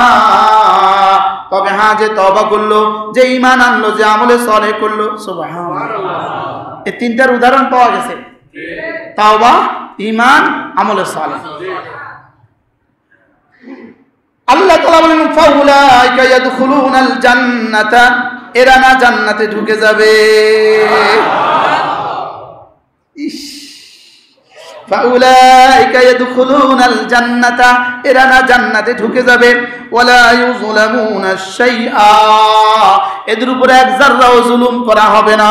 তবে হ্যাঁ যে তওবা করলো, যে ঈমান আনলো, যে আমলে সালেহ করলো। সুবহানাল্লাহ, এই তিনটার উদাহরণ পাওয়া গেছে, তাওবা, ঈমান, আমলে সালেহ। আল্লাহ তাআলা বলেন ফাউলাইকা ইয়াদখুলুনাল জান্নাতা, এরা না জান্নাতে ঢুকে যাবে। ফাউলাইকা ইয়াদখুলুনাল জান্নাতা, এরা না জান্নাতে ঢুকে যাবে। ওয়ালা ইউযলামুনা শাইআ, এদের উপরে এক যাররাও জুলুম করা হবে না।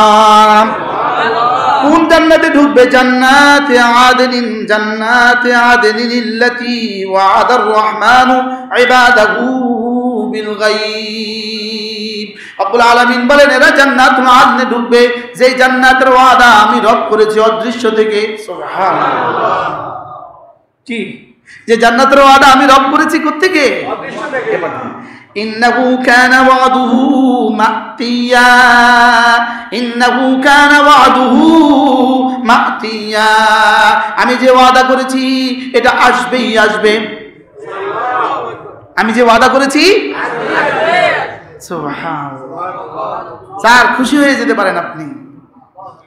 কোন জান্নাতে ঢুকবে? জান্নাতে আদনিন, জান্নাতে আদনিন আল্লাতী ওয়া'দার রহমানু ইবাদাহু বিল গায়ব। রব্বুল আলামিন বলেন এরা জান্নাতুল আদনে ঢুকবে, যেই জান্নাতের ওয়াদা আমি রব করেছি অদৃশ্য থেকে। সুবহানাল্লাহ, কি যে জান্নাতের ওয়াদা আমি রব করেছি কোত্থেকে? অদৃশ্য থেকে। ইন্নাহু কানা ওয়াদুহু মাতিয়া, ইন্নাহু কানা ওয়াদুহু মাতিয়া, আমি যে ওয়াদা করেছি এটা আসবেই আসবে। আমি যে ওয়াদা করেছি আসবে। সুবহানাল্লাহ, স্যার খুশি হয়ে যেতে পারেন আপনি,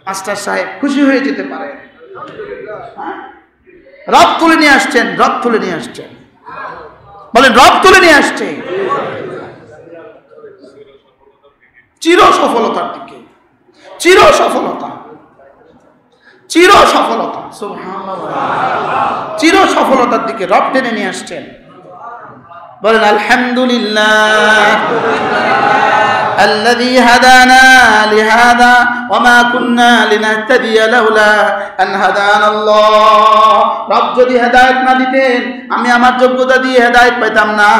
মাস্টার সাহেব খুশি হয়ে যেতে পারেন। রব তুলে নিয়ে আসছেন, রব তুলে নিয়ে আসছেন। বলেন রব তুলে নিয়ে আসছে চির সফলতার দিকে, চির সফলতা, চির সফলতা। সুবহানাল্লাহ, চির সফলতার দিকে রব টেনে নিয়ে আসছেন। বলেন আলহামদুলিল্লাহ الذي هدانا لهذا وما كنا لنهتدي لولا أن هدانا الله। রব যদি হেদায়েত না দিতেন আমি আমার যোগ্যতা দিয়ে হেদায়েত পেতাম না।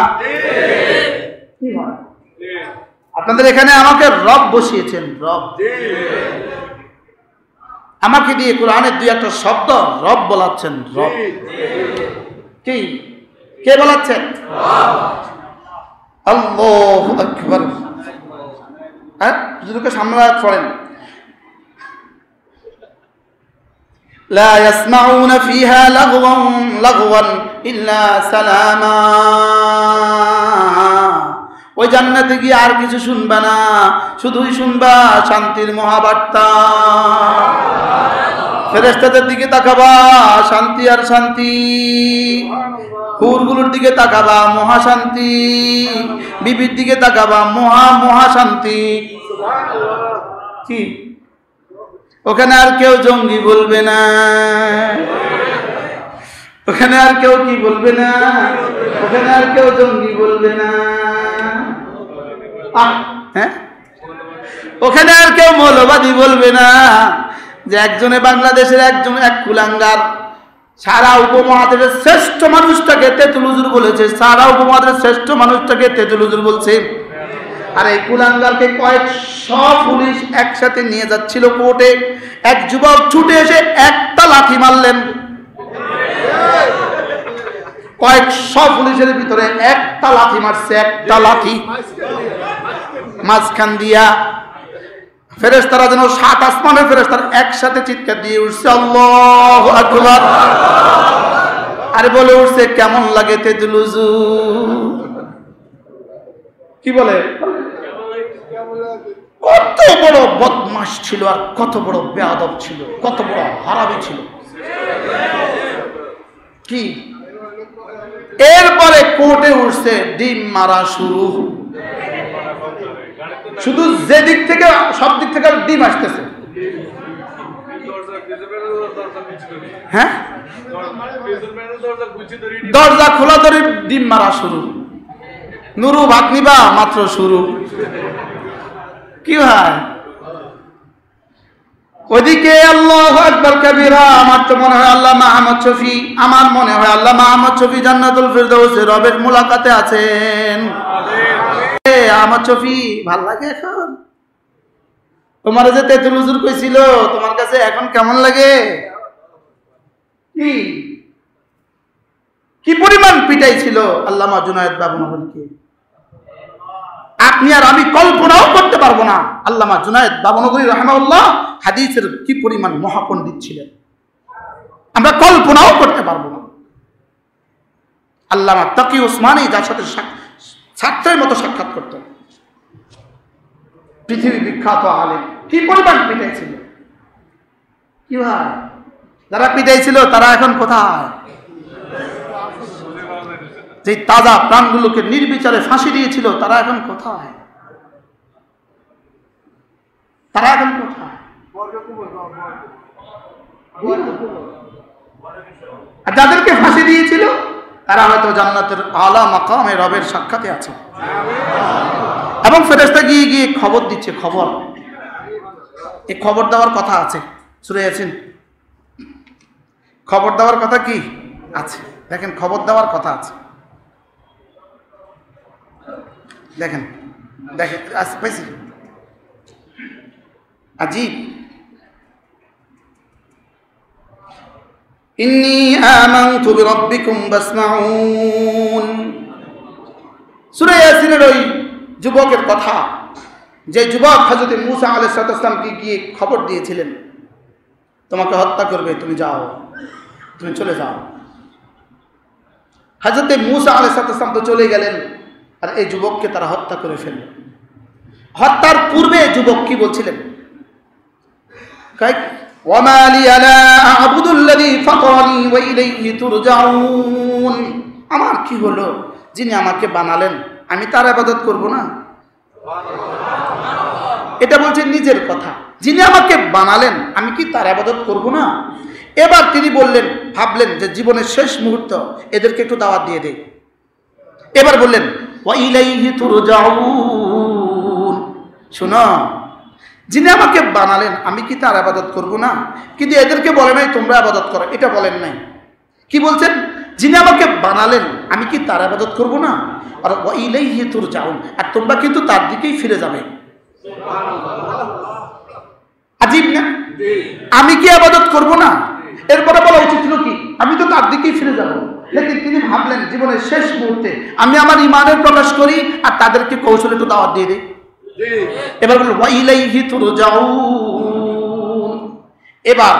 আপনাদের এখানে আমাকে রব বসিয়েছেন, রব আমাকে দিয়ে কোরআনের দুই একটা শব্দ রব বলাচ্ছেন। রব কি, কে বলাচ্ছেন? আল্লাহু আকবার। হ্যাঁ, দুটোকে সামনে পড়েন। লা ইয়াসমাউনা ফিহা লাগওয়ান ইল্লা সালামা, ওই জান্নাতে গিয়ে আর কিছু শুনবা না, শুধুই শুনবা শান্তির মহাবার্তা। ফেরেশতাদের দিকে তাকাবা, শান্তি আর শান্তি। হুরগুলোর দিকে তাকাবা, মহাশান্তি। বিবির দিকে তাকাবা, মহাশান্তি। কি ওখানে আর কেউ জঙ্গি বলবে না, ওখানে আর কেউ কি বলবে না, ওখানে আর কেউ জঙ্গি বলবে না। হ্যাঁ, ওখানে আর কেউ মৌলবাদী বলবে না যে একজনে বাংলাদেশের একজন এক কুলাঙ্গার সারা উপমহাদেশের শ্রেষ্ঠ মানুষটাকে তেতুল হুজুর বলেছে, সারা উপমহাদেশের শ্রেষ্ঠ মানুষটাকে তেতুল হুজুর বলছে। আর এই কুলাঙ্গারকে কয়েকশো পুলিশ একসাথে নিয়ে যাচ্ছিল কোর্টে, এক যুবক ছুটে এসে একটা লাঠি মারলেন। কয়েকশো পুলিশের ভিতরে একটা লাঠি মারছে, একটা লাঠি মাঝখান দিয়া। ফেরেশতারা যেন 7 আসমানের ফেরেশতারা একসাথে চিৎকার দিয়ে উঠছে আল্লাহু আকবার। আর বলে উঠছে কেমন লাগে তেতুলুজু, কি বলে কত বড় বদমাশ ছিল আর কত বড় বেয়াদব ছিল, কত বড় হারামি ছিল। কি এরপরে কোর্টে উঠছে ডিম মারা শুরু, শুধু যে দিক থেকে সব দিক থেকে ডিম আসতেছে। হ্যাঁ, দরজা খোলা ধরে ডিম মারা শুরু। নুরু ভাত নিবা মাত্র শুরু। কি ভাই, ওইদিকে আল্লাহু আকবার কবীরা। আমার তো মনে হয় আল্লামা আহমদ শফি, আমার মনে হয় আল্লামা আহমদ শফি জান্নাতুল ফিরদাউসে রবের মুলাকাতে আছেন। আহমদ শফি ভাল লাগে এখন? তোমার যে তেতুল হুজুর কইছিল তোমার কাছে এখন কেমন লাগে? কি পরিমাণ পিটাই ছিল আল্লামা জুনায়েদ বাবনগরীকে, আপনি আর আমি কল্পনাও করতে পারবো না। আল্লামা জুনায়েদ বাবনগরী রাহিমাহুল্লাহ হাদিসের কি পরিমাণ মহাপণ্ডিত ছিলেন, আমরা কল্পনাও করতে পারবো না। আল্লামা তাকি ওসমানী যার সাথে ছাত্রের মতো সাক্ষাৎ করতেন, পৃথিবী বিখ্যাত আলেম, কি পরিমাণ পিটাইছিল। কি ভাই, যারা পিটাইছিল তারা এখন কোথায়? যে তাজা প্রাণগুলোকে নির্বিচারে ফাঁসি দিয়েছিল তারা এখন কোথায়? তারা এখন কোথায়? আর যাদেরকে ফাঁসি দিয়েছিল তারা হয়তো জান্নাতের আলা মাকামে রবের সাক্ষাতে আছে, এবং ফেরেশতা গিয়ে গিয়ে খবর দিচ্ছে। খবর, এই খবর দেওয়ার কথা আছে সূরা ইয়াসিন, খবর দেওয়ার কথা কি আছে দেখেন, খবর দেওয়ার কথা আছে। দেখেন দেখেন পাইছি, আজীব। ইন্নী আমানতু বিরাব্বিকুম ফাসমাউন, সূরা ইয়াসিনের ওই যুবকের কথা, যে যুবক হযরত মূসা আলাইহিস সালামকে গিয়ে খবর দিয়েছিলেন তোমাকে হত্যা করবে, তুমি যাও, তুমি চলে যাও। হযরত মূসা আলাইহিস সালাম তো চলে গেলেন, আর এই যুবককে তারা হত্যা করে ফেলল। হত্যার পূর্বে যুবক কি বলছিলেন? ওয়ামা লি আলা আ'বুদুল্লাযী ফাতারানি ওয়া ইলাইহি তুরজাউন, আমার কি হলো, যিনি আমাকে বানালেন আমি তার ইবাদত করব না? এটা বলছেন নিজের কথা, যিনি আমাকে বানালেন আমি কি তার ইবাদত করব না? এবার তিনি বললেন, ভাবলেন যে জীবনের শেষ মুহূর্ত, এদেরকে একটু দাওয়াত দিয়ে দেই। এবার বললেন ওয়া ইলাইহি তুরজাউন, শোনো, যিনি আমাকে বানালেন আমি কি তার ইবাদত করব না? কিন্তু এদেরকে বলে নাই তোমরা ইবাদত করো, এটা বলেন নাই। কি বলছেন? যিনি আমাকে বানালেন আমি কি তার ইবাদত করব না? আর ওয়া ইলাইহি তুরজাউন, আর তোমরা কিন্তু তার দিকেই ফিরে যাবে। আজীব না? আমি কি ইবাদত করব না? এরপরে বলা উচিত ছিল কি আমি তো তার দিকেই ফিরে যাব। লেকিন তিনি ভাবলেন জীবনের শেষ মুহূর্তে আমি আমার ইমানের প্রকাশ করি আর তাদেরকে কৌশলে একটু দাওয়াত দিয়ে দিই। এবার বলল ওয়া ইলাইহি তুরজাউন, এবার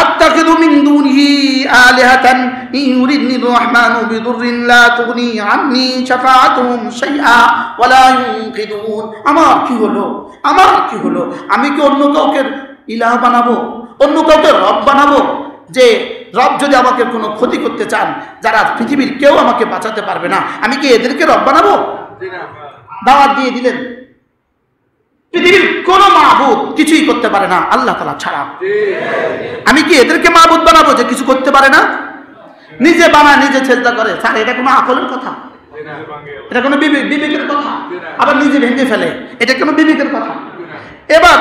আ'তাখিযু মিন দুনিহি আলিহাতান ইউরিদনির রাহমানু বিদুররিন লা তুগনি আন্নী শাফাআতুহুম শাইআ ওয়া লা ইউনকিদুন। আমার কি হলো, আমার কি হলো, আমি কি অন্য কাউকে ইলাহ বানাবো, অন্য কাউকে রব বানাবো? যে রব যদি আমাকে কোনো ক্ষতি করতে চান, যারা পৃথিবীর কেউ আমাকে বাঁচাতে পারবে না, আমি কি এদেরকে রব বানাবো? দাওয়াত দিয়ে দিলেন পৃথিবীর কোন মাবুদ কিছুই করতে পারে না আল্লাহ তাআলা ছাড়া, আমি কি এদেরকে মাবুদ বানাবো যে কিছু করতে পারে না? নিজে বানায় নিজে সেজদা করে, স্যার এটা কোনো আকলের কথা? এটা কোনো বিবেকের কথা? আবার নিজে ভেঙে ফেলে, এটা কোনো বিবেকের কথা? এবার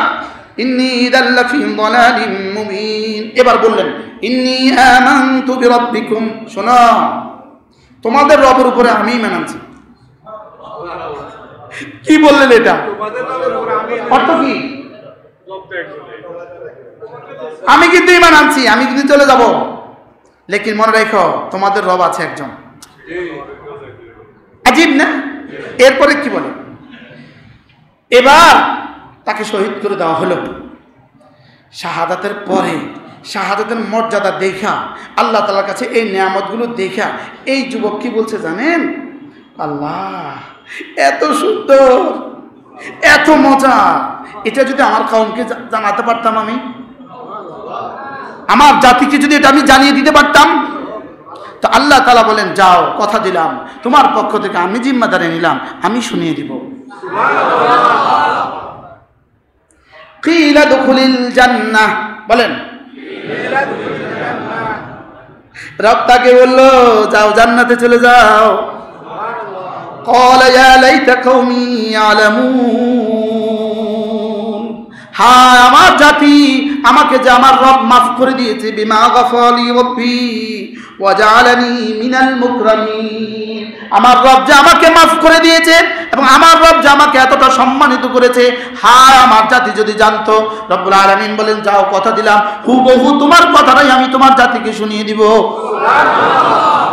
ইন্নী ইযাল ফী যালালিম মুবিন, এবার বললেন ইন্নী আমানতু বিরাব্বিকুম, শোনো তোমাদের রবের উপরে আমি ঈমান আনছি। কি বললেন এটা? অর্থ কি? আমি কিন্তু ঈমান আনছি, আমি কিন্তু চলে যাব, লেকিন মনে রাখো তোমাদের রব আছে একজন। আজীব না? এরপরে কি বলে? এবার তাকে শহীদ করে দেওয়া হলো। শাহাদাতের পরে শাহাদাতের মর্যাদা দেখা, আল্লাহ তাআলার কাছে এই নিয়ামতগুলো দেখা এই যুবক কি বলছে জানেন? আল্লাহ এত সুন্দর, এত মজা, এটা যদি আমার কওমকে জানাতে পারতাম, আমি আমার জাতিকে যদি এটা আমি জানিয়ে দিতে পারতাম, তো আল্লাহ তাআলা বলেন যাও, কথা দিলাম তোমার পক্ষ থেকে আমি জিম্মাদারি নিলাম, আমি শুনিয়ে দিব। কিলা দুখুলিল জান্নাহ, বলেন রব তাকে বলল যাও জান্নাতে চলে যাও। ক্বালা ইয়া লাইতা কওমি ইয়ালামুন, হায় আমার জাতি, আমাকে যে আমার রব মাফ করে দিয়েছে, বিমা গাফালি রব্বি ওয়া জাআলানি মিনাল মুকরামিন, আমার রব যে আমাকে মাফ করে দিয়েছে এবং আমার রব যে আমাকে এতটা সম্মানিত করেছে, হায় আমার জাতি যদি জানতো। রব্বুল আলামিন বলেন যাও, কথা দিলাম হুবহু তোমার কথাটাই আমি তোমার জাতিকে শুনিয়ে দিব। সুবহানাল্লাহ।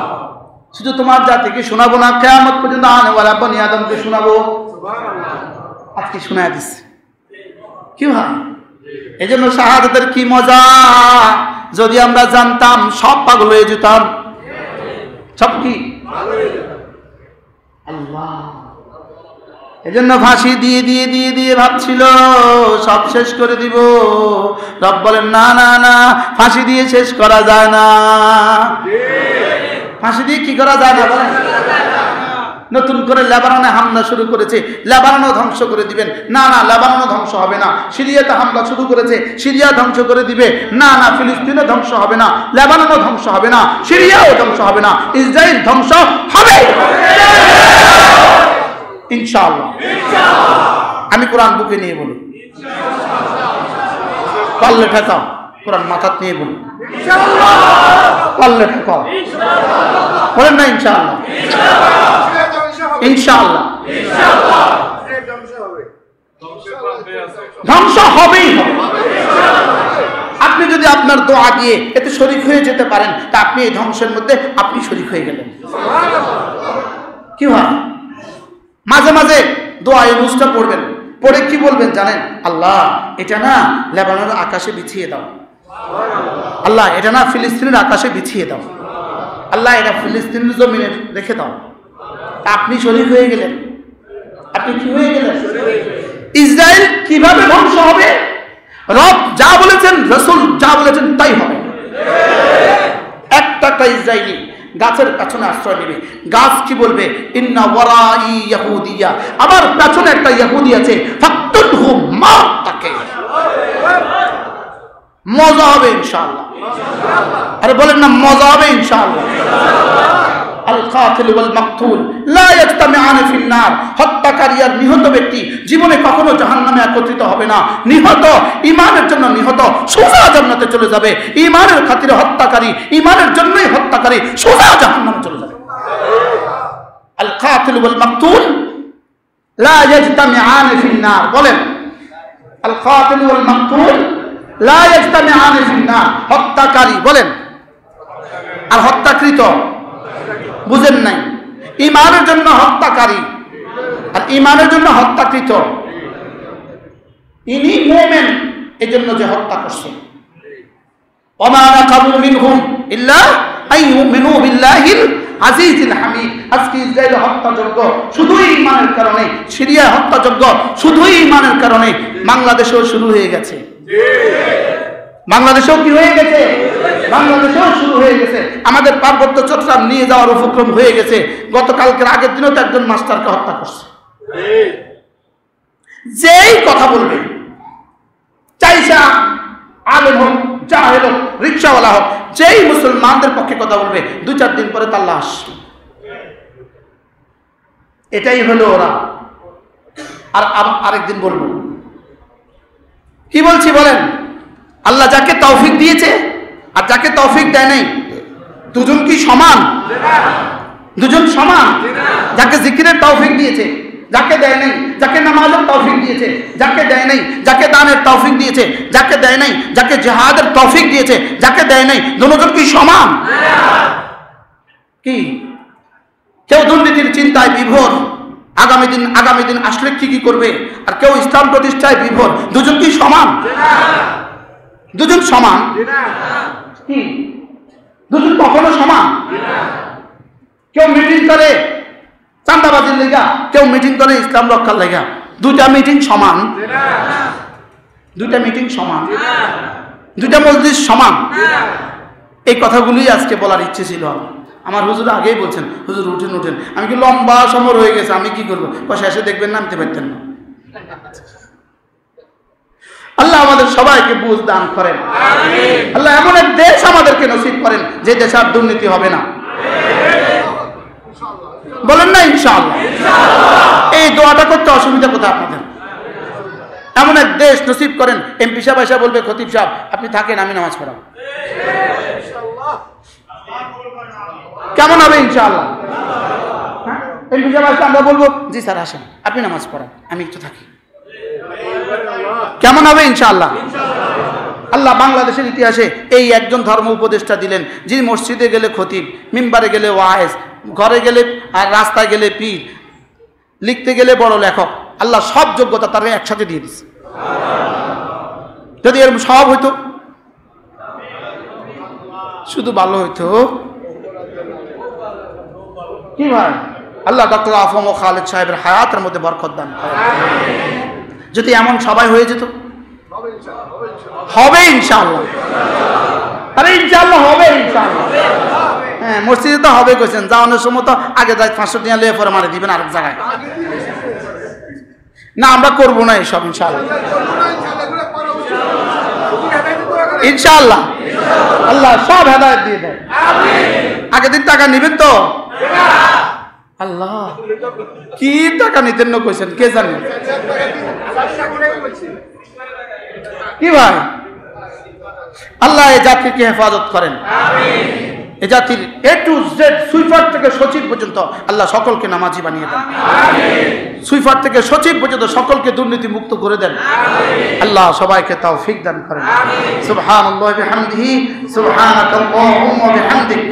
শুধু তোমার জাতিকে শোনাবো না, কিয়ামত পর্যন্ত আনেওয়ালা বনি আদমকে শোনাবো। সুবহানাল্লাহ। আজকে শোনায় দিচ্ছি কি হয়। এই জন্য শাহাদাতের কি মজা, যদি আমরা জানতাম সব পাগল হয়ে যেতাম। সব কি আল্লাহ, এজন্য ফাঁসি দিয়ে দিয়ে দিয়ে দিয়ে ভাবছিল সব শেষ করে দিব। রব বলেন না না না, ফাঁসি দিয়ে শেষ করা যায় না। ফাঁসি দিয়ে কি করা যায় না বলেন? নতুন করে লেবাননে হামলা শুরু করেছে, লেবাননও ধ্বংস করে দিবেন। না না, লেবাননও ধ্বংস হবে না। সিরিয়াতে হামলা শুরু করেছে, সিরিয়া ধ্বংস করে দিবে। না না, ফিলিস্তিনও ধ্বংস হবে না, লেবাননও ধ্বংস হবে না, সিরিয়াও ধ্বংস হবে না, ইসরায়েল ধ্বংস হবে ইনশাআল্লাহ। আমি কোরআন বুকে নিয়ে বলি, পাল্লে ঠেকাও, কোরআন মাথাত নিয়ে বলি পাল্লে ঠেকাও, বলেন না ইনশাআল্লাহ। ইনশাআল্লাহ ধ্বংস হবেই হবে। আপনি যদি আপনার দোয়া দিয়ে এতে শরীক হয়ে যেতে পারেন, তা আপনি এই ধ্বংসের মধ্যে আপনি শরীক হয়ে গেলেন। কি হয়, মাঝে মাঝে দোয়া এই নুসটা পড়বেন, পড়ে কি বলবেন জানেন? আল্লাহ এটা না লেবাননের আকাশে বিছিয়ে দাও, আল্লাহ এটা না ফিলিস্তিনের আকাশে বিছিয়ে দাও, আল্লাহ এটা ফিলিস্তিনের জমিনে রেখে দাও। আপনি শরীক হয়ে গেলেন। আপনি কি হয়ে গেলেন? ইসরায়েল কিভাবে ধ্বংস হবে? রব যা বলেছেন, রাসূল যা বলেছেন তাই হবে। একটা ইসরায়েলি গাছের পেছনে আশ্রয় নেবে, গাছ কি বলবে? ইন্না ওয়ারাই ইয়াহুদিয়া, আমার পেছনে একটা ইহুদি আছে, ফাকতুলহু মা, তাকে মজা হবে ইনশাআল্লাহ। আরে বলেন না মজা হবে ইনশাআল্লাহ। আল কাতিল ওয়াল মাকতুল লা ইয়াজতামিআন ফিন নার, হত্যাকারী আর নিহত ব্যক্তি জীবনে কখনো জাহান্নামে একত্রিত হবে না। নিহত ঈমানের জন্য নিহত সোজা জান্নাতে চলে যাবে, ঈমানের খাতিরে হত্যাকারী ঈমানের জন্যই হত্যাকারী সোজা জাহান্নামে চলে যাবে। আল কাতিল ওয়াল মাকতুল লা ইয়াজতামিআন ফিন নার, বলেন আল কাতিল ওয়াল মাকতুল লা ইয়াজতামিআন ফিন নার, হত্যাকারী বলেন আর হত্যাকৃত বুঝেন নাই? ঈমানের জন্য হত্যাকারী আর ঈমানের জন্য হত্যাকৃত, ইনি মুমিন এজন্য যে হত্যা করছে। ওমা নাকামু মিনহুম ইল্লা আইয়ুমিনু বিল্লাহিল আজিজিল হামিদ। আজকে ইসরায়েল হত্যাযজ্ঞ শুধুই ঈমানের কারণে, সিরিয়া হত্যাযজ্ঞ শুধুই ঈমানের কারণে বাংলাদেশেও শুরু হয়ে গেছে। বাংলাদেশেও কি হয়ে গেছে? বাংলাদেশেও শুরু হয়ে গেছে। আমাদের পার্বত্য চট্টগ্রাম নিয়ে যাওয়ার উপক্রম হয়ে গেছে। গতকালকের আগের দিনও তো একজন মাস্টারকে হত্যা করছে। যেই কথা বলবে, চাইসা আলেম হোক, জাহেল হোক, রিক্সাওয়ালা হোক, যেই মুসলমানদের পক্ষে কথা বলবে, 2-4 দিন পরে তার লাশ। এটাই হলো ওরা। আর আরেকদিন বলবো কি বলছি বলেন? আল্লাহ যাকে তৌফিক দিয়েছে আর যাকে তৌফিক দেয় নাই, দুজন কি সমান? দুজন সমান? যাকে জিকিরের তৌফিক দিয়েছে, যাকে দেয় নাই, যাকে নামাজের তৌফিক দিয়েছে, যাকে দেয় নাই, যাকে দানের তৌফিক দিয়েছে, যাকে দেয় নাই, যাকে জিহাদের তৌফিক দিয়েছে, যাকে দেয় নাই, দুজন কি সমান? কি কেউ দুর্নীতির চিন্তায় বিভোর, আগামী দিন আসলে কি করবে, আর কেউ ইসলাম প্রতিষ্ঠায় বিভোর। দুজন কি সমান? দুজন সমান? দুজন কখনো সমান? কেউ মিটিং করে চাঁদাবাজির লেগা, কেউ মিটিং করে ইসলাম রক্ষার লেগা। দুইটা মিটিং সমান? দুইটা মিটিং সমান? দুইটা মজলিস সমান? এই কথাগুলি আজকে বলার ইচ্ছে ছিল আমার। হুজুর আগেই বলছেন, হুজুর উঠেন। আমি কি লম্বা সময় হয়ে গেছে, আমি কি করবো? শেষে দেখবেন নামতে পারতেন না। আল্লাহ আমাদের সবাইকে বুঝ দান করেন। আল্লাহ এমন এক দেশ আমাদেরকে নসিব করেন যে দেশে আর দুর্নীতি হবে না। বলেন না ইনশাআল্লাহ। এই দোয়াটা করতে অসুবিধা কোথায় আপনাদের? এমন এক দেশ নসিব করেন, এমপি সাহেব এসে বলবে, খতিব সাহেব আপনি থাকেন, আমি নামাজ পড়াবো। কেমন হবে ইনশাআল্লাহ? এমপি সাহেব আসলে আমরা বলবো, জি স্যার আসেন, আপনি নামাজ পড়ান, আমি একটু থাকি। কেমন হবে ইনশাআল্লাহ? আল্লাহ বাংলাদেশের ইতিহাসে এই একজন ধর্ম উপদেষ্টা দিলেন, যিনি মসজিদে গেলে খতিব, মিম্বারে গেলে ওয়াইজ, ঘরে গেলে আর রাস্তায় গেলে পীর, লিখতে গেলে বড় লেখক। আল্লাহ সব যোগ্যতা তারা একসাথে দিয়ে দিচ্ছে। যদি এরকম সব হইতো শুধু ভালো হইতো। কি ভাই, আল্লাহ ডক্টর আফম ও খালেদ সাহেবের হায়াতের মধ্যে বরকত দান করেন। যদি এমন সবাই হয়ে যেত, হবে ইনশাআল্লাহ। আরে ইনশাআল্লাহ হবে ইনশাআল্লাহ। হ্যাঁ, মসজিদে তো হবে কইছেন, যাওয়ানোর সময় তো আগে যাই 500 টাকা লিয়ে পরে মারে দিবেন আরেক জায়গায়। না, আমরা করবো না এসব ইনশাআল্লাহ। ইনশাআল্লাহ আল্লাহ সব হেদায়েত দিয়ে দেয়। আগের দিন টাকা নিবেন তো? আল্লাহ কি টাকা নিতেন না কইছেন, কে জানে? কি ভাই, আল্লাহ এই জাতিকে হেফাজত করেন। এই জাতির A to Z, সুইফার থেকে সচিব পর্যন্ত আল্লাহ সকলকে নামাজি বানিয়ে দেন। সুইফার থেকে সচিব পর্যন্ত সকলকে দুর্নীতি মুক্ত করে দেন। আল্লাহ সবাইকে তৌফিক দান করেন। সুবহানাল্লাহি ওয়া বিহামদিহি, সুবহানাকাল্লাহুম্মা ওয়া বিহামদিক।